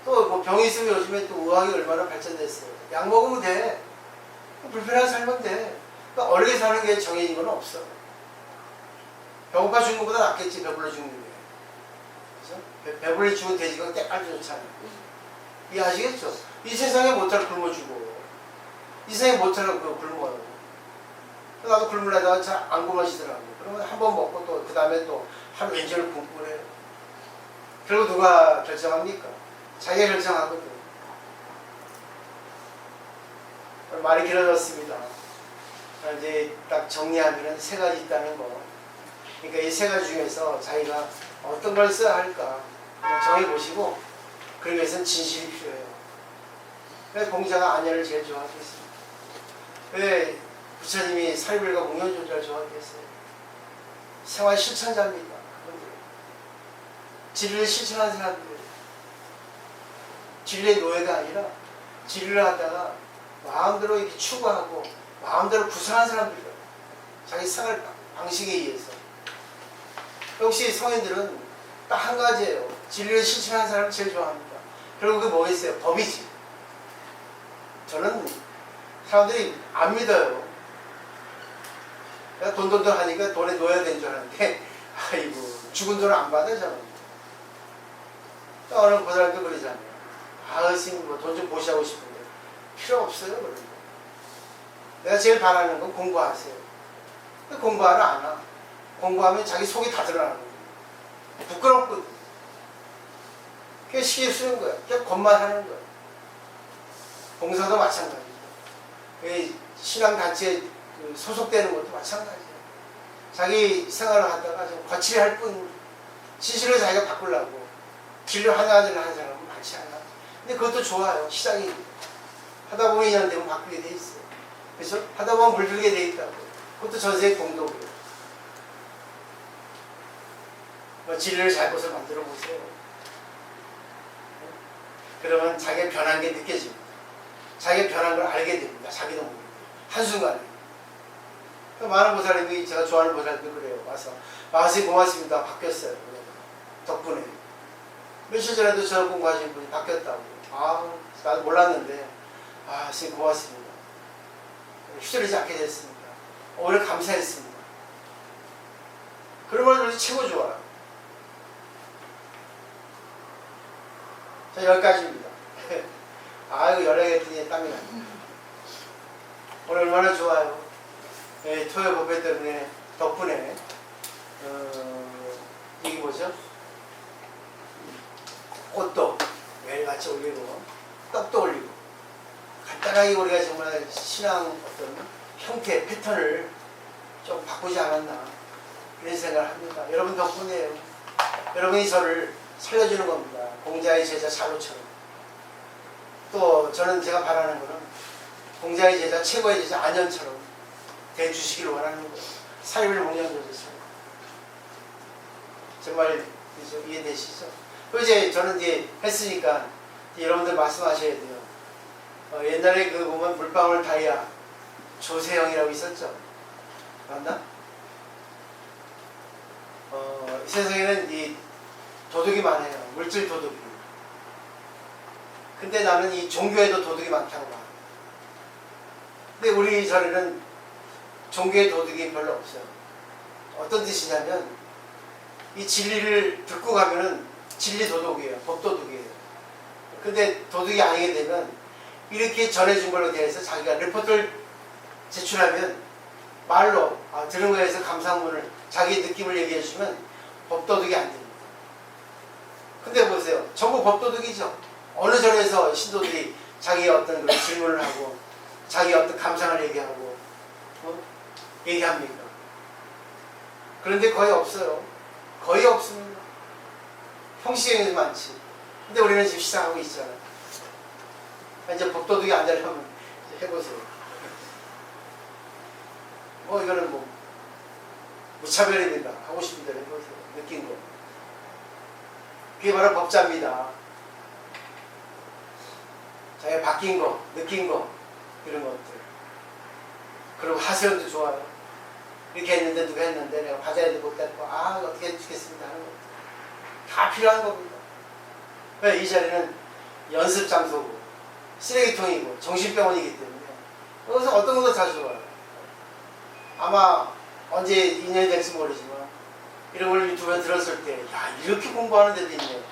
또 뭐 병이 있으면 요즘에 또 의학이 얼마나 발전됐어요. 약 먹으면 돼. 불편하게 살면 돼. 그러니까 어렵게 사는 게 정해진 건 없어. 배고파 죽는 것보다 낫겠지, 배불러 죽는 게. 그죠? 배불러 죽은 돼지가 때깔도 좋잖아요. 이해하시겠죠? 이 세상에 못할 굶어 죽어. 이 세상에 못할 굶어요. 나도 굶으려다가 잘 안 굶어지더라고. 그러면 한 번 먹고 또 그 다음에 또 하루 왼쪽을 굶고 그래요. 결국 누가 결정합니까? 자기가 결정하거든. 말이 길어졌습니다. 이제 딱 정리하면 3가지 있다는 거. 그러니까 이 3가지 중에서 자기가 어떤 걸 써야 할까 정해보시고 그러기 위해서는 진실이 필요해요. 그래서 공자가 안야를 제일 좋아하겠습니다. 왜 부처님이 사리불가 공연존자를 좋아하겠어요? 생활 실천자입니다. 진리를 실천하는 사람들, 진리의 노예가 아니라 진리를 하다가 마음대로 이렇게 추구하고 마음대로 구성하는 사람들이에요. 자기 생활 방식에 의해서. 역시 성인들은 딱 한 가지예요. 진리를 실천하는 사람을 제일 좋아합니다. 그리고 그게 뭐겠어요? 법이지. 저는 사람들이 안 믿어요. 내가 돈 하니까 돈에 놓여야 되는 줄 알았는데 아이고 죽은 돈을 안 받아요 저는. 또 어느 고등학교 그러잖아요. 스님 돈 좀 보시하고 싶은데 필요 없어요. 그런 거. 내가 제일 바라는 건 공부하세요. 근데 공부하러 안 와. 공부하면 자기 속이 다 드러나는 거예요. 부끄럽거든. 그게 시계 쓰는 거야. 그냥 겁만 하는 거야. 봉사도 마찬가지죠. 신앙단체에 소속되는 것도 마찬가지예요. 자기 생활을 하다가 좀 거칠게 할 뿐, 진실을 자기가 바꾸려고 진료 하나하나 하는 사람은 많지 않아. 근데 그것도 좋아요. 시작이 하다 보면 인연 되면 바꾸게 돼 있어요. 그래서 하다 보면 물들게 돼 있다고. 그것도 전세의 공덕이에요. 진리를 잘 것을 만들어 보세요. 그러면 자기가 변한 게 느껴집니다. 자기가 변한 걸 알게 됩니다. 자기도 모르게. 한순간에. 많은 보살님이 제가 좋아하는 보살님도 그래요. 와서 고맙습니다. 바뀌었어요. 덕분에. 며칠 전에도 저 공부하신 분이 바뀌었다고. 나도 몰랐는데. 선생님 고맙습니다. 휘둘리지 않게 됐습니다. 오늘 감사했습니다. 그러면 우리 최고 좋아요. 자, 여기까지입니다. 아이고 연락했더니 땀이 나네. 오늘 얼마나 좋아요. 예, 토요 법회 때문에 덕분에 이게 뭐죠? 꽃도 매일같이 올리고 떡도 올리고 간단하게 우리가 정말 신앙 어떤 형태 패턴을 좀 바꾸지 않았나 이런 생각을 합니다. 여러분 덕분이에요. 여러분이 저를 살려주는 겁니다. 공자의 제자 자로처럼. 또 저는 제가 바라는 거는 공자의 제자 최고의 제자 안현처럼 대주시기를 원하는 거예요. 사유를 목련조제처럼. 정말 이해되시죠? 또 이제 저는 이제 했으니까 이제 여러분들 말씀하셔야 돼요. 옛날에 그 보면 물방울 다이아 조세형이라고 있었죠. 맞나? 이 세상에는 이 도둑이 많아요. 물질 도둑이. 근데 나는 이 종교에도 도둑이 많다고 봐. 근데 우리 절에는 종교의 도둑이 별로 없어요. 어떤 뜻이냐면 이 진리를 듣고 가면은 진리 도둑이에요. 법 도둑이에요. 근데 도둑이 아니게 되면 이렇게 전해준 걸로 대해서 자기가 리포트를 제출하면 말로 들은 거에 대해서 감상문을 자기 느낌을 얘기해 주면 법도둑이 안 됩니다. 근데 보세요. 전부 법도둑이죠. 어느 절에서 신도들이 자기의 어떤 그런 질문을 하고 자기의 어떤 감상을 얘기하고 얘기합니까? 그런데 거의 없어요. 거의 없습니다. 형식에서 많지. 근데 우리는 지금 시작하고 있잖아요. 이제 법도둑이 안 되려면 이제 해보세요. 이거는 뭐 무차별입니다. 하고 싶은 대로 해보세요. 느낀 거. 그게 바로 법자입니다. 자기가 바뀐 거, 느낀 거, 이런 것들. 그리고 하세요도 좋아요. 이렇게 했는데 누가 했는데 내가 과자에도 못 됐고 어떻게 해주겠습니다 하는 것들. 다 필요한 겁니다. 왜? 이 자리는 연습 장소고 쓰레기통이고 정신병원이기 때문에 여기서 어떤 것도 다 좋아요. 아마 언제 인연이 될지 모르지만 이런 걸 유튜브에 들었을 때 야 이렇게 공부하는 데도 있네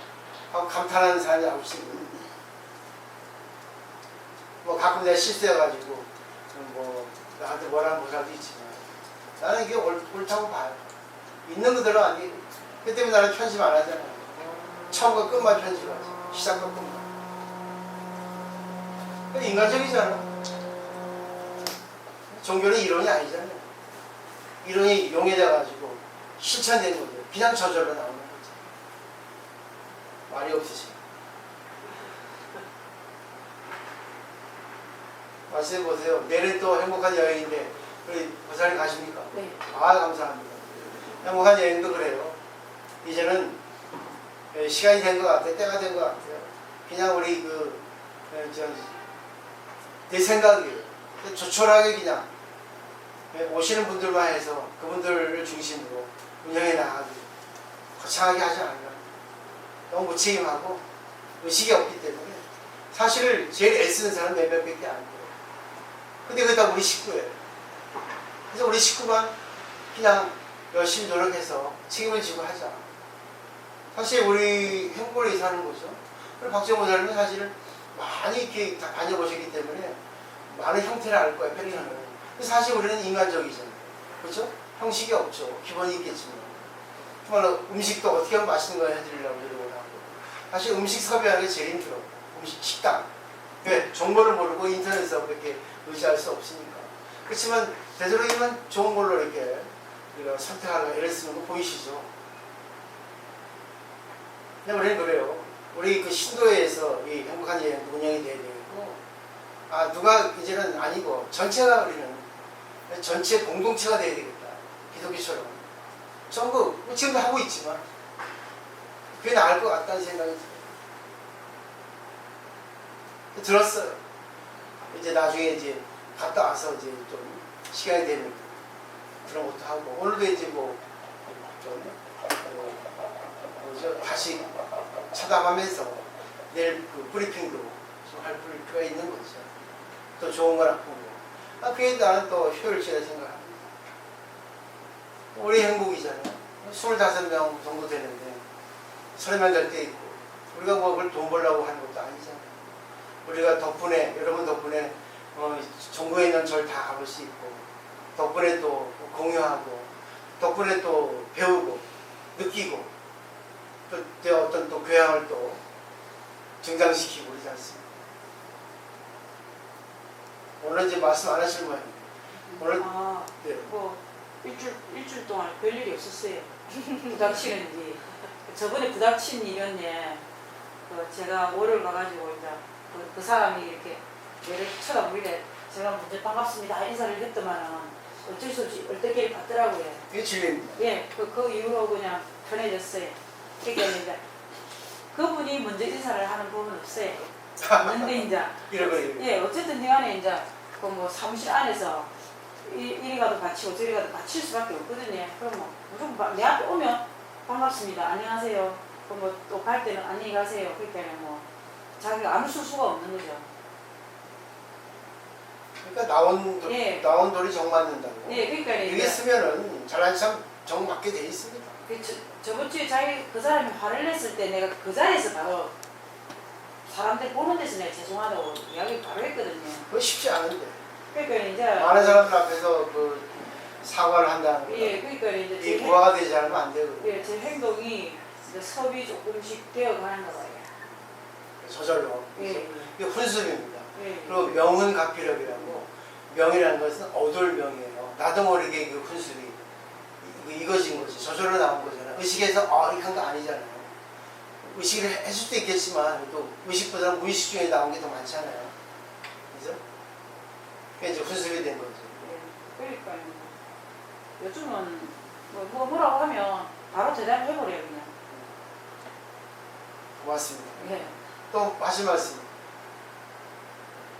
하고 감탄하는 사람이 없이 뭐 가끔 내가 실수해가지고 뭐 나한테 뭐라는 보살도 있지만 나는 이게 옳다고 봐요. 있는 그대로 아니에요. 그 때문에 나는 편집 안 하잖아요. 처음과 끝만 편집하지. 시작과 끝만. 인간적이잖아. 종교는 이론이 아니잖아요. 이론이 용해돼가지고 실천되는 거죠. 그냥 저절로 나오는 거죠. 말이 없으시죠. 말씀해보세요. 내일은 또 행복한 여행인데 우리 보살님 가십니까? 네. 감사합니다. 행복한 여행도 그래요. 이제는 시간이 된 것 같아요. 때가 된 것 같아요. 그냥 우리 내 생각이에요. 조촐하게 그냥 오시는 분들만 해서 그분들을 중심으로 운영해 나가기 거창하게 하지 않으려. 너무 무책임하고 의식이 없기 때문에 사실 제일 애쓰는 사람은 몇몇 밖에 안 돼요. 근데 그게 다 우리 식구예요. 그래서 우리 식구만 그냥 열심히 노력해서 책임을 지고 하자. 사실 우리 행복을 위해서 하는 거죠. 박정호 사람은 사실은 많이 이렇게 다 다녀보셨기 때문에 많은 형태를 알 거예요, 패턴을. 사실 우리는 인간적이잖아요. 그렇죠? 형식이 없죠. 기본이 있겠지만. 정말로 음식도 어떻게 하면 맛있는 거 해드리려고 노력을 하고. 사실 음식 섭외하는 게 제일 힘들어. 음식, 식당. 왜? 정보를 모르고 인터넷에서 그렇게 의지할 수 없으니까. 그렇지만 되도록이면 좋은 걸로 이렇게 선택하려고 애를 쓰는 거 보이시죠? 근데 우리는 그래요. 우리 그 신도에서 이 행복한 여행 운영이 돼야 되고, 누가 이제는 아니고 전체가 우리는 전체 공동체가 돼야 되겠다. 기독교처럼. 전부 지금도 하고 있지만 그게 나을 것 같다는 생각이 들었어요. 이제 나중에 이제 갔다 와서 이제 좀 시간이 되면 그런 것도 하고 오늘도 이제 다시 차담하면서 내일 그 브리핑도 좀 할 필요가 있는 거죠. 또 좋은 거 나쁜 거. 그게 나는 또 효율적이라 생각합니다. 우리 행복이잖아요. 25명 정도 되는데 30명 될 때 있고 우리가 뭐 그걸 돈 벌려고 하는 것도 아니잖아요. 우리가 덕분에 여러분 덕분에 전국에 있는 절 다 가볼 수 있고 덕분에 또 공유하고 덕분에 또 배우고 느끼고 또 어떤 또 교양을 또 증장시키고 그러지 않습니까? 오늘 이제 말씀 안 하실 모양이에요. 오늘 네. 뭐 일주일 동안 별일이 없었어요. 부닥치는 일. 저번에 부닥친 일은 제가 월요일 가가지고 이제 그 사람이 이렇게 얘를 쳐다보길래 제가 먼저 반갑습니다 인사를 했더만은 어쩔 수 없이 얼떨결에 받더라고요. 그게 진리입니다. 예, 그 이후로 그냥 편해졌어요. 그러니까 이제 그분이 먼저 인사를 하는 법은 없어요. 없는데 이제 이런 거 예, 어쨌든 간에 이제 그 뭐 사무실 안에서 이리 가도 받치고 저리 가도 받칠 수밖에 없거든요. 그럼 뭐 무조건 내 앞에 오면 반갑습니다. 안녕하세요. 그럼 뭐 또 갈 때는 안녕히 가세요. 그러니까 뭐 자기가 아무 수가 없는 거죠. 그러니까 예. 나온 돌이 정 맞는다고. 예, 그러니까 여기 있으면은 잘한 참 정 맞게 돼 있습니다. 저번 주에 그 사람이 화를 냈을 때 내가 그 자리에서 바로 사람들 보는 데서 내가 죄송하다고 이야기 바로 했거든요. 그거 쉽지 않은데. 그러니까 이제 많은 사람들 앞에서 그 사과를 한다는 거. 예, 그러니까 이제 이 부하가 되지 않으면 안 되거든요. 예, 제 행동이 이제 섭이 조금씩 되어가는가 봐요. 저절로. 예, 이게 훈습입니다. 예. 그리고 명은 갑비력이라고 명이라는 것은 어돌명이에요. 나도 모르게 그 훈습이 이거진 거지. 저절로 나온 거잖아. 의식에서 이렇게 한 거 아니잖아요. 의식을 했을 수도 있겠지만 또 의식보다는 무의식 중에 나온 게 더 많잖아요. 그죠? 그게 이제 훈습이 된 거죠. 예, 그러니까요. 요즘은 뭐라고 하면 바로 대답해버려요 그냥. 고맙습니다. 예. 또 하실 말씀.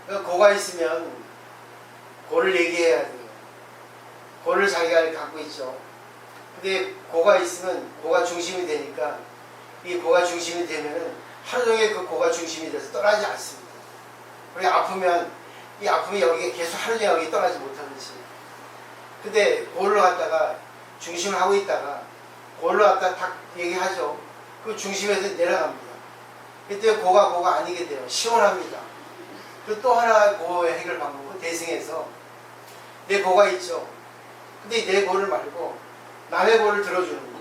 그러니까 고가 있으면 고를 얘기해야 돼요. 고를 자기가 갖고 있죠. 근데 고가 있으면 고가 중심이 되니까 이 고가 중심이 되면은 하루 종일 그 고가 중심이 돼서 떠나지 않습니다. 우리가 아프면 이 아픔이 여기에 계속 하루 종일 여기 떠나지 못하듯이. 근데 고를 갖다가 중심을 하고 있다가 고를 갖다가 딱 얘기하죠. 그 중심에서 내려갑니다. 그때 고가 아니게 돼요. 시원합니다. 그리고 또 하나 고의 해결 방법은 대승해서 내 고가 있죠. 근데 내 고를 말고 남의 고를 들어주는 거예요.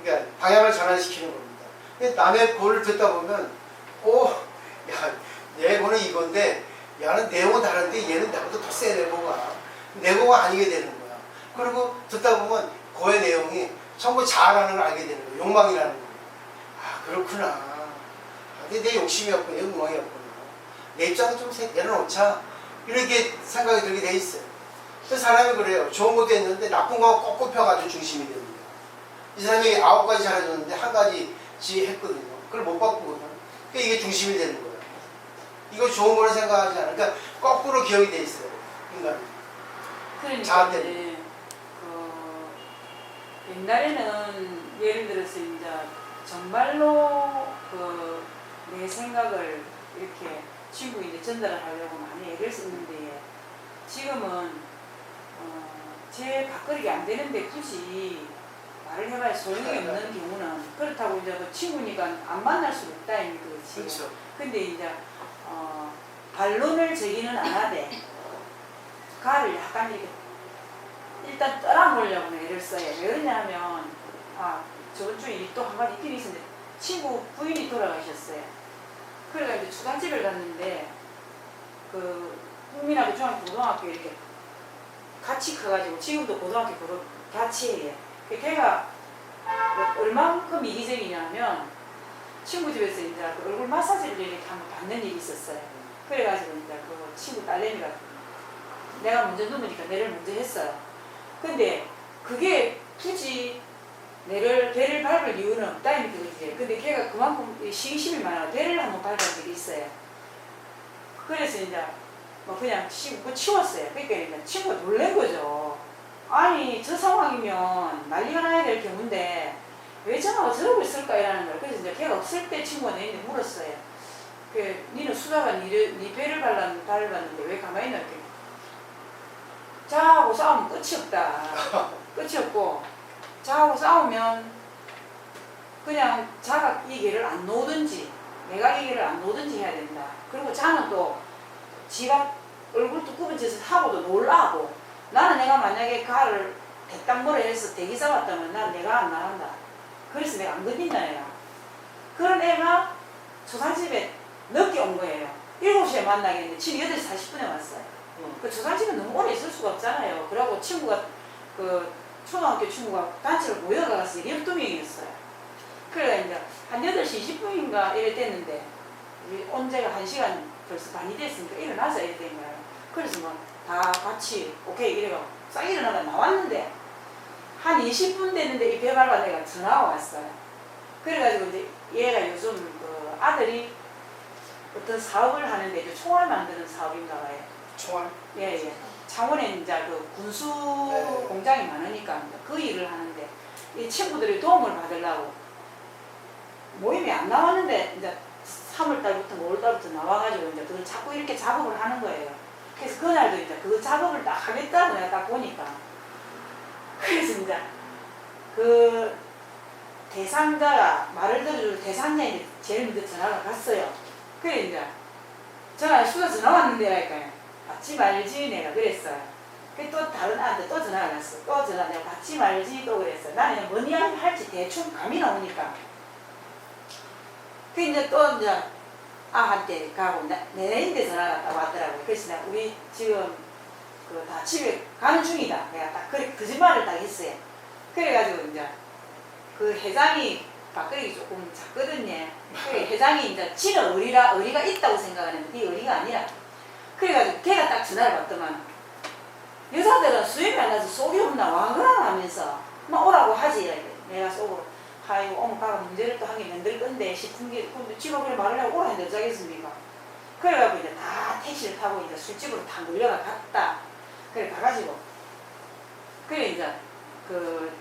그러니까 방향을 전환시키는 겁니다. 근데 남의 고를 듣다 보면 내 고는 이건데 야는 내 고 다른데 얘는 나보다 더 세 내 고가. 내 고가 아니게 되는 거야. 그리고 듣다 보면 고의 내용이 전부 자아라는 걸 알게 되는 거예요. 욕망이라는 거예요. 그렇구나. 근데 내 욕심이었구나. 내 욕망이었구나. 내 입장은 좀 내려놓자. 이렇게 생각이 들게 돼 있어요. 그 사람이 그래요. 좋은 것도 했는데 나쁜 거 꼭 꼽혀가지고 중심이 됩니다. 이 사람이 9가지 잘해줬는데 1가지 했거든요. 그걸 못 바꾸거든. 그러니까 이게 중심이 되는 거예요. 이거 좋은 거를 생각하지 않으니까 그러니까 거꾸로 기억이 돼 있어요. 인간이. 그러니까 자아 이제 때문에. 옛날에는 예를 들어서 이제 정말로 내 생각을 이렇게 친구인데 전달을 하려고 많이 애를 썼는데 지금은 제 밥그릇이 안 되는데 굳이 말을 해봐야 소용이 없는 경우는 그렇다고 이제 그 친구니까 안 만날 수 없다 이거지. 그렇죠. 근데 이제 반론을 제기는 안 하되 가를 약간 이렇게 일단 떠나보려고 애를 써요. 왜 그러냐면 저번 주에 또 한 가지 있긴 있었는데 친구 부인이 돌아가셨어요. 그래가 이제 초상집을 갔는데 그 국민학교 중학교 고등학교 이렇게 같이 커가지고 지금도 고등학교 같이 해요. 걔가 얼만큼 이기적이냐면 친구 집에서 이제 그 얼굴 마사지를 이렇게 한번 받는 일이 있었어요. 그래가지고 이제 그 친구 딸내미가 내가 먼저 누우니까 내를 먼저 했어요. 근데 그게 굳이 배를 밟을 이유는 없다 이렇게 그러지. 근데 걔가 그만큼 시기심이 많아. 배를 한번 밟은 적이 있어요. 그래서 이제 뭐 그냥 치웠어요. 그러니까 이제 친구가 놀란 거죠. 아니 저 상황이면 난리가 나야 될 경우인데 왜 전화가 저러고 있을까 이라는 거예요. 그래서 이제 걔가 없을 때 친구가 내한테 물었어요. 니는 수다가 니 배를 밟았는데 왜 가만히 있나 이렇게. 자하고 싸우면 끝이 없다. 끝이 없고 자하고 싸우면 그냥 자가 이 개를 안 놓든지 매각이기를 안 놓든지 해야 된다. 그리고 자는 또 지가 얼굴 두꺼운 짓을 하고도 놀라고 나는 내가 만약에 가를 대땅머리 해서 대기사 왔다면 난 내가 안 나간다. 그래서 내가 안 건진다 애가. 그런 애가 조상집에 늦게 온 거예요. 7시에 만나겠는데 집이 8시 40분에 왔어요. 그 조상집에 너무 오래 있을 수가 없잖아요. 그러고 친구가 그 초등학교 친구가 단체로 모여가서 12명이었어요. 그래 이제 한 8시 20분인가 이래 됐는데 온 지가 1시간 벌써 반이 됐으니까 일어나서 이래 된 거예요. 그래서 뭐 다 같이 오케이 이래가 싹 일어나가 나왔는데 한 20분 됐는데 이 배달과 내가 전화가 왔어요. 그래가지고 이제 얘가 요즘 그 아들이 어떤 사업을 하는데 이제 총알 만드는 사업인가 봐요. 총알. 예. 창원에 이제 그 군수 네. 공장이 많으니까 그 일을 하는데 이 친구들이 도움을 받으려고 모임이 안 나왔는데 이제 3월달부터 5월달부터 나와가지고 이제 그걸 자꾸 이렇게 작업을 하는 거예요. 그래서 그날도 이제 그 작업을 딱 하겠다고 내가 딱 보니까 그래서 이제 그 대상자가 말을 들어줄 대상자인데 제일 먼저 전화가 갔어요. 그래 이제 전화 수가 전화 왔는데 받지 말지 내가 그랬어요. 그 또 다른 아한테 또 전화가 갔어. 또 전화 내가 받지 말지 또 그랬어요. 나는 그냥 뭔 이야기 할지 대충 감이 나오니까. 그 이제 또 이제 아한테 가고 내인데 전화가 왔더라고요. 그래서 내가 우리 지금 그 다 집에 가는 중이다. 내가 딱 그래 거짓말을 딱 했어요. 그래가지고 이제 그 회장이 밥그릇이 조금 작거든요. 그래 회장이 이제 지는 의리가 있다고 생각하는데 네 의리가 아니라. 그래가지고 걔가 딱 전화를 받더만 여자들은 수염이 안 나서 속이 없나 와그라 하면서 막 오라고 하지. 내가 속으로 아이고 엄마가 문제를 또 한 개 만들 건데 싶은 게 근데 지가 그래 말을 하고 오라 했는데 어쩌겠습니까? 그래가지고 이제 다 택시를 타고 이제 술집으로 다 몰려가 갔다. 그래 가가지고 그래 이제 그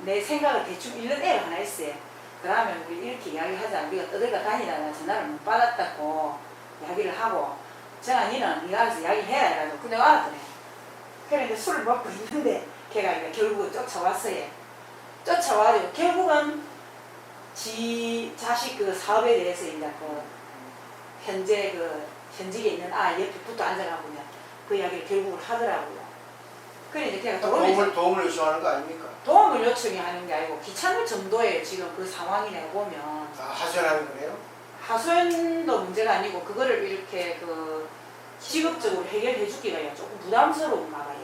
내 생각을 대충 읽는 애를 하나 했어요. 그러면 우리 이렇게 이야기하자. 우리가 떠들까 다니다가 전화를 못 받았다고 이야기를 하고 정한이는 네가 알아서 이야기해라 해가지고 근데 알았더래. 그래 이제 술을 먹고 있는데 걔가 이제 결국 쫓아왔어요. 쫓아와가지고 결국은 지 자식 그 사업에 대해서 이제 그 현재 그 현직에 있는 아 옆에 붙어 앉아가고 그냥 그 이야기를 결국을 하더라고요. 그래 이제 걔가 도움을 요청하는 거 아닙니까? 도움을 요청하는 게 아니고 귀찮을 정도예요. 지금 그 상황이 내가 보면 하소연하는 거네요. 하소연도 문제가 아니고 그거를 이렇게 그 직업적으로 해결해 주기가 조금 부담스러운가 봐요.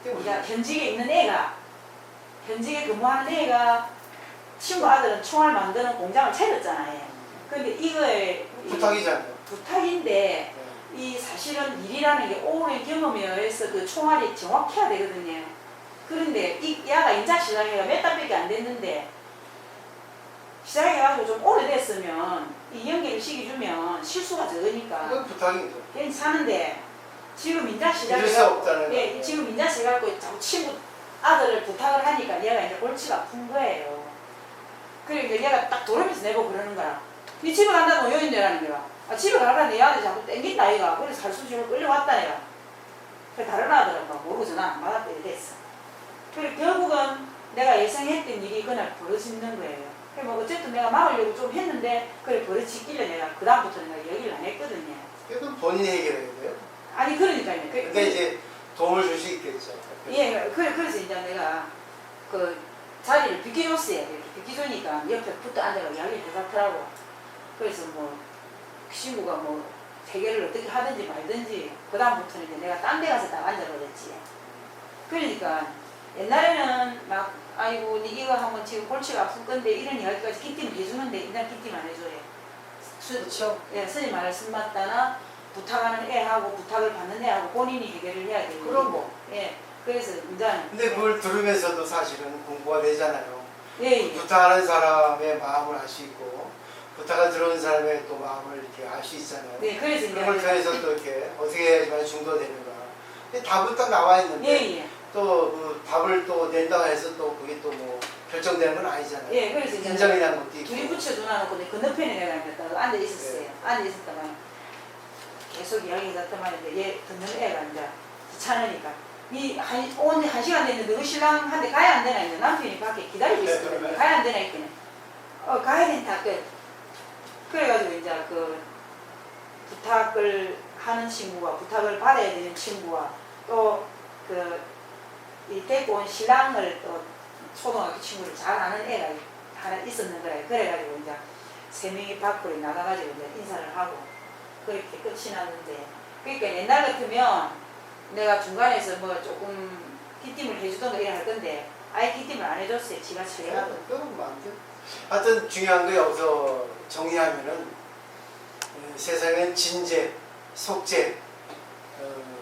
우리가 현직에 있는 애가 현직에 근무하는 애가 친구 아들은 총알 만드는 공장을 차렸잖아요. 근데 이거에 부탁이잖아요. 부탁인데 네. 이 사실은 일이라는 게 오랜 경험에 의해서 그 총알이 정확해야 되거든요. 그런데 이 야가 인자 시작해가 몇 달밖에 안 됐는데 시작해가지고 좀 오래됐으면 이 연기를 시켜주면 실수가 적으니까 이건 부탁이죠. 괜찮은데 지금 인자 이럴 수 시작해가지고 없다는 예, 지금 인자 시작해가지고 자꾸 친구 아들을 부탁을 하니까 얘가 이제 골치가 아픈 거예요. 그러니까 얘가 딱 돌으면서 내고 그러는 거야. 니 집에 간다고 여인 내라는 거야. 아, 집에 가라 내 아들이 자꾸 땡긴다 이가. 그래서 살수시로 끌려왔다 내가. 그래 다른 아들은 막 모르고 전화 안 받았다 이랬어. 그래 결국은 내가 예상했던 일이 그날 벌어지는 거예요. 그래 뭐 어쨌든 내가 막으려고 좀 했는데 그래 벌어지길래 내가 그 다음부터는 내가 얘기를 안 했거든요. 이건 본인이 해결해야 돼요. 아니 그러니까요. 근데 이제 도움을 줄 수 있겠죠. 예, 그래서 이제 내가 그 자리를 비켜줬어요. 이렇게 비켜주니까 옆에 붙어 앉아가 이야기를 해봤더라고. 그래서 뭐 친구가 뭐 해결을 어떻게 하든지 말든지 그 다음부터는 이제 내가 딴 데 가서 딱 앉아버렸지. 그러니까 옛날에는 막 아이고 니 이거 하면 지금 골치가 아플 건데 이런 이야기까지 기팀을 해주는데 이날 기팀 안 해줘요. 그렇죠. 예, 스님 말을 쓴맞다나 부탁하는 애하고 부탁을 받는 애하고 본인이 해결을 해야 되는 그럼 거고. 예, 그래서 이제 근데 그걸 들으면서도 사실은 공부가 되잖아요. 예. 부탁하는 사람의 마음을 알 수 있고 부탁을 들어오는 사람의 또 마음을 이렇게 알 수 있잖아요. 네, 그래서 그런 걸 통해서 또 이렇게 어떻게 해야지만 중도되는가. 근데 답은 딱 나와 있는데 예. 또 그 답을 또 낸다고 해서 또 그게 또 뭐 결정되는 건 아니잖아요. 예, 그래서 이제 인정이라는 것도 있고. 둘이 붙여줘놔놓고 내 건너편에 내가 이제 앉아 있었어요. 네. 앉아 있었다가 계속 이야기가 했더만 이제 얘 듣는 애가 이제 귀찮으니까 오늘 한 시간 됐는데 너 신랑한테 가야 안 되나 이제 남편이 밖에 기다리고 있었거든요. 가야 안 되나 했더니 가야 된다. 그래가지고 이제 그 부탁을 하는 친구와 부탁을 받아야 되는 친구와 또 그 이 데리고 온 신랑을 또 초등학교 친구를 잘 아는 애가 하나 있었는 거예요. 그래가지고 이제 세 명이 밖으로 나가가지고 이제 인사를 하고 그렇게 끝이 났는데, 그러니까 옛날 같으면 내가 중간에서 뭐 조금 기침을 해주던가 이래 할 건데 아예 기침을 안 해줬어요. 지가 차려가지고. 그건 뭐 아무튼 하여튼 중요한 거 여기서 정리하면은 세상엔 진제, 속제,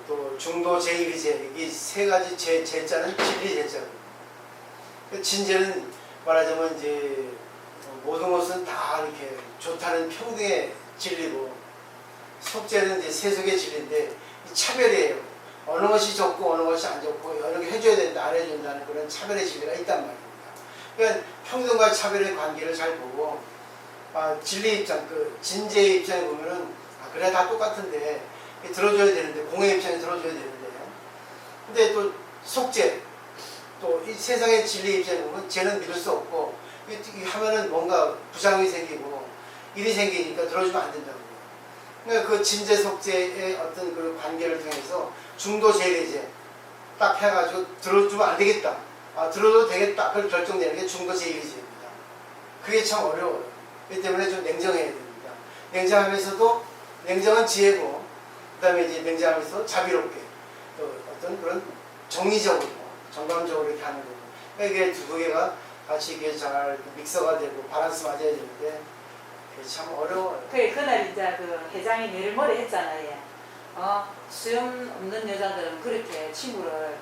또 중도 제1제 이 세 가지 제자는 진리 제자거든요. 진제는 말하자면 이제 모든 것은 다 이렇게 좋다는 평등의 진리고, 속제는 이제 세속의 진리인데 이 차별이에요. 어느 것이 좋고 어느 것이 안 좋고 어느 게 해줘야 된다 안 해준다는 그런 차별의 진리가 있단 말입니다. 그러니까 평등과 차별의 관계를 잘 보고 진리 입장, 그 진제의 입장에 보면은 그래 다 똑같은데 들어줘야 되는데, 공의 입장에 들어줘야 되는데, 근데 또 속죄, 또 이 세상의 진리 입장에 보면 쟤는 믿을 수 없고 이 하면은 뭔가 부상이 생기고 일이 생기니까 들어주면 안 된다고. 그러니까 그 진제 속죄의 어떤 그 관계를 통해서 중도 제일제 딱 해가지고 들어주면 안 되겠다, 들어도 되겠다, 그걸 결정되는 게 중도 제일제입니다. 그게 참 어려워요. 그렇기 때문에 좀 냉정해야 됩니다. 냉정하면서도, 냉정한 지혜고, 그 다음에 이제 냉정하면서 자비롭게, 또 어떤 그런 정의적으로, 정감적으로 이렇게 하는 거고. 그러니까 이게 두 개가 같이 이게 잘 믹서가 되고 밸런스 맞아야 되는데, 그게 참 어려워요. 그래, 그날 이제 그 회장이 내일모레 했잖아요. 수염 없는 여자들은 그렇게 친구를,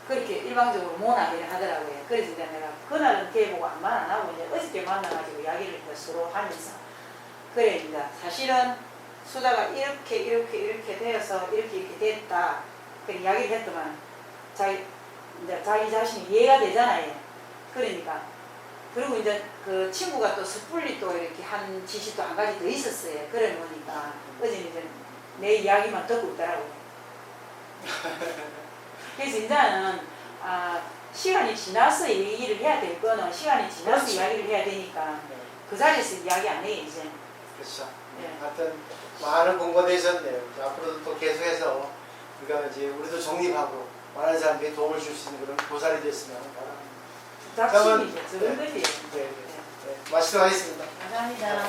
그렇게 일방적으로 모나기를 하더라고요. 그래서 이제 내가 그날은 걔 보고 아무 말 안 하고 이제 어저께 만나가지고 이야기를 서로 하면서, 그래, 이제 사실은 수다가 이렇게 되어서 이렇게 됐다. 그 이야기를 했더만 이제 자기 자신이 이해가 되잖아요. 그러니까. 그리고 이제 그 친구가 또 섣불리 또 이렇게 한 짓이 또 한 가지 더 있었어요. 그래 보니까 어제 이제 내 이야기만 듣고 있더라고요. 그래서 이제는 시간이 지나서 얘기를 해야 될 거는 시간이 지나서 그렇죠. 이야기를 해야 되니까 네. 그 자리에서 이야기 안 해요 이제. 그렇죠. 네. 하여튼 많은 공부가 되셨네요. 앞으로도 또 계속해서 우리가 이제 우리도 정립하고 많은 사람들이 도움을 줄 수 있는 그런 보살이 됐으면 바랍니다. 부탁심이죠. 저런 거지. 네. 마치도록 하겠습니다. 감사합니다.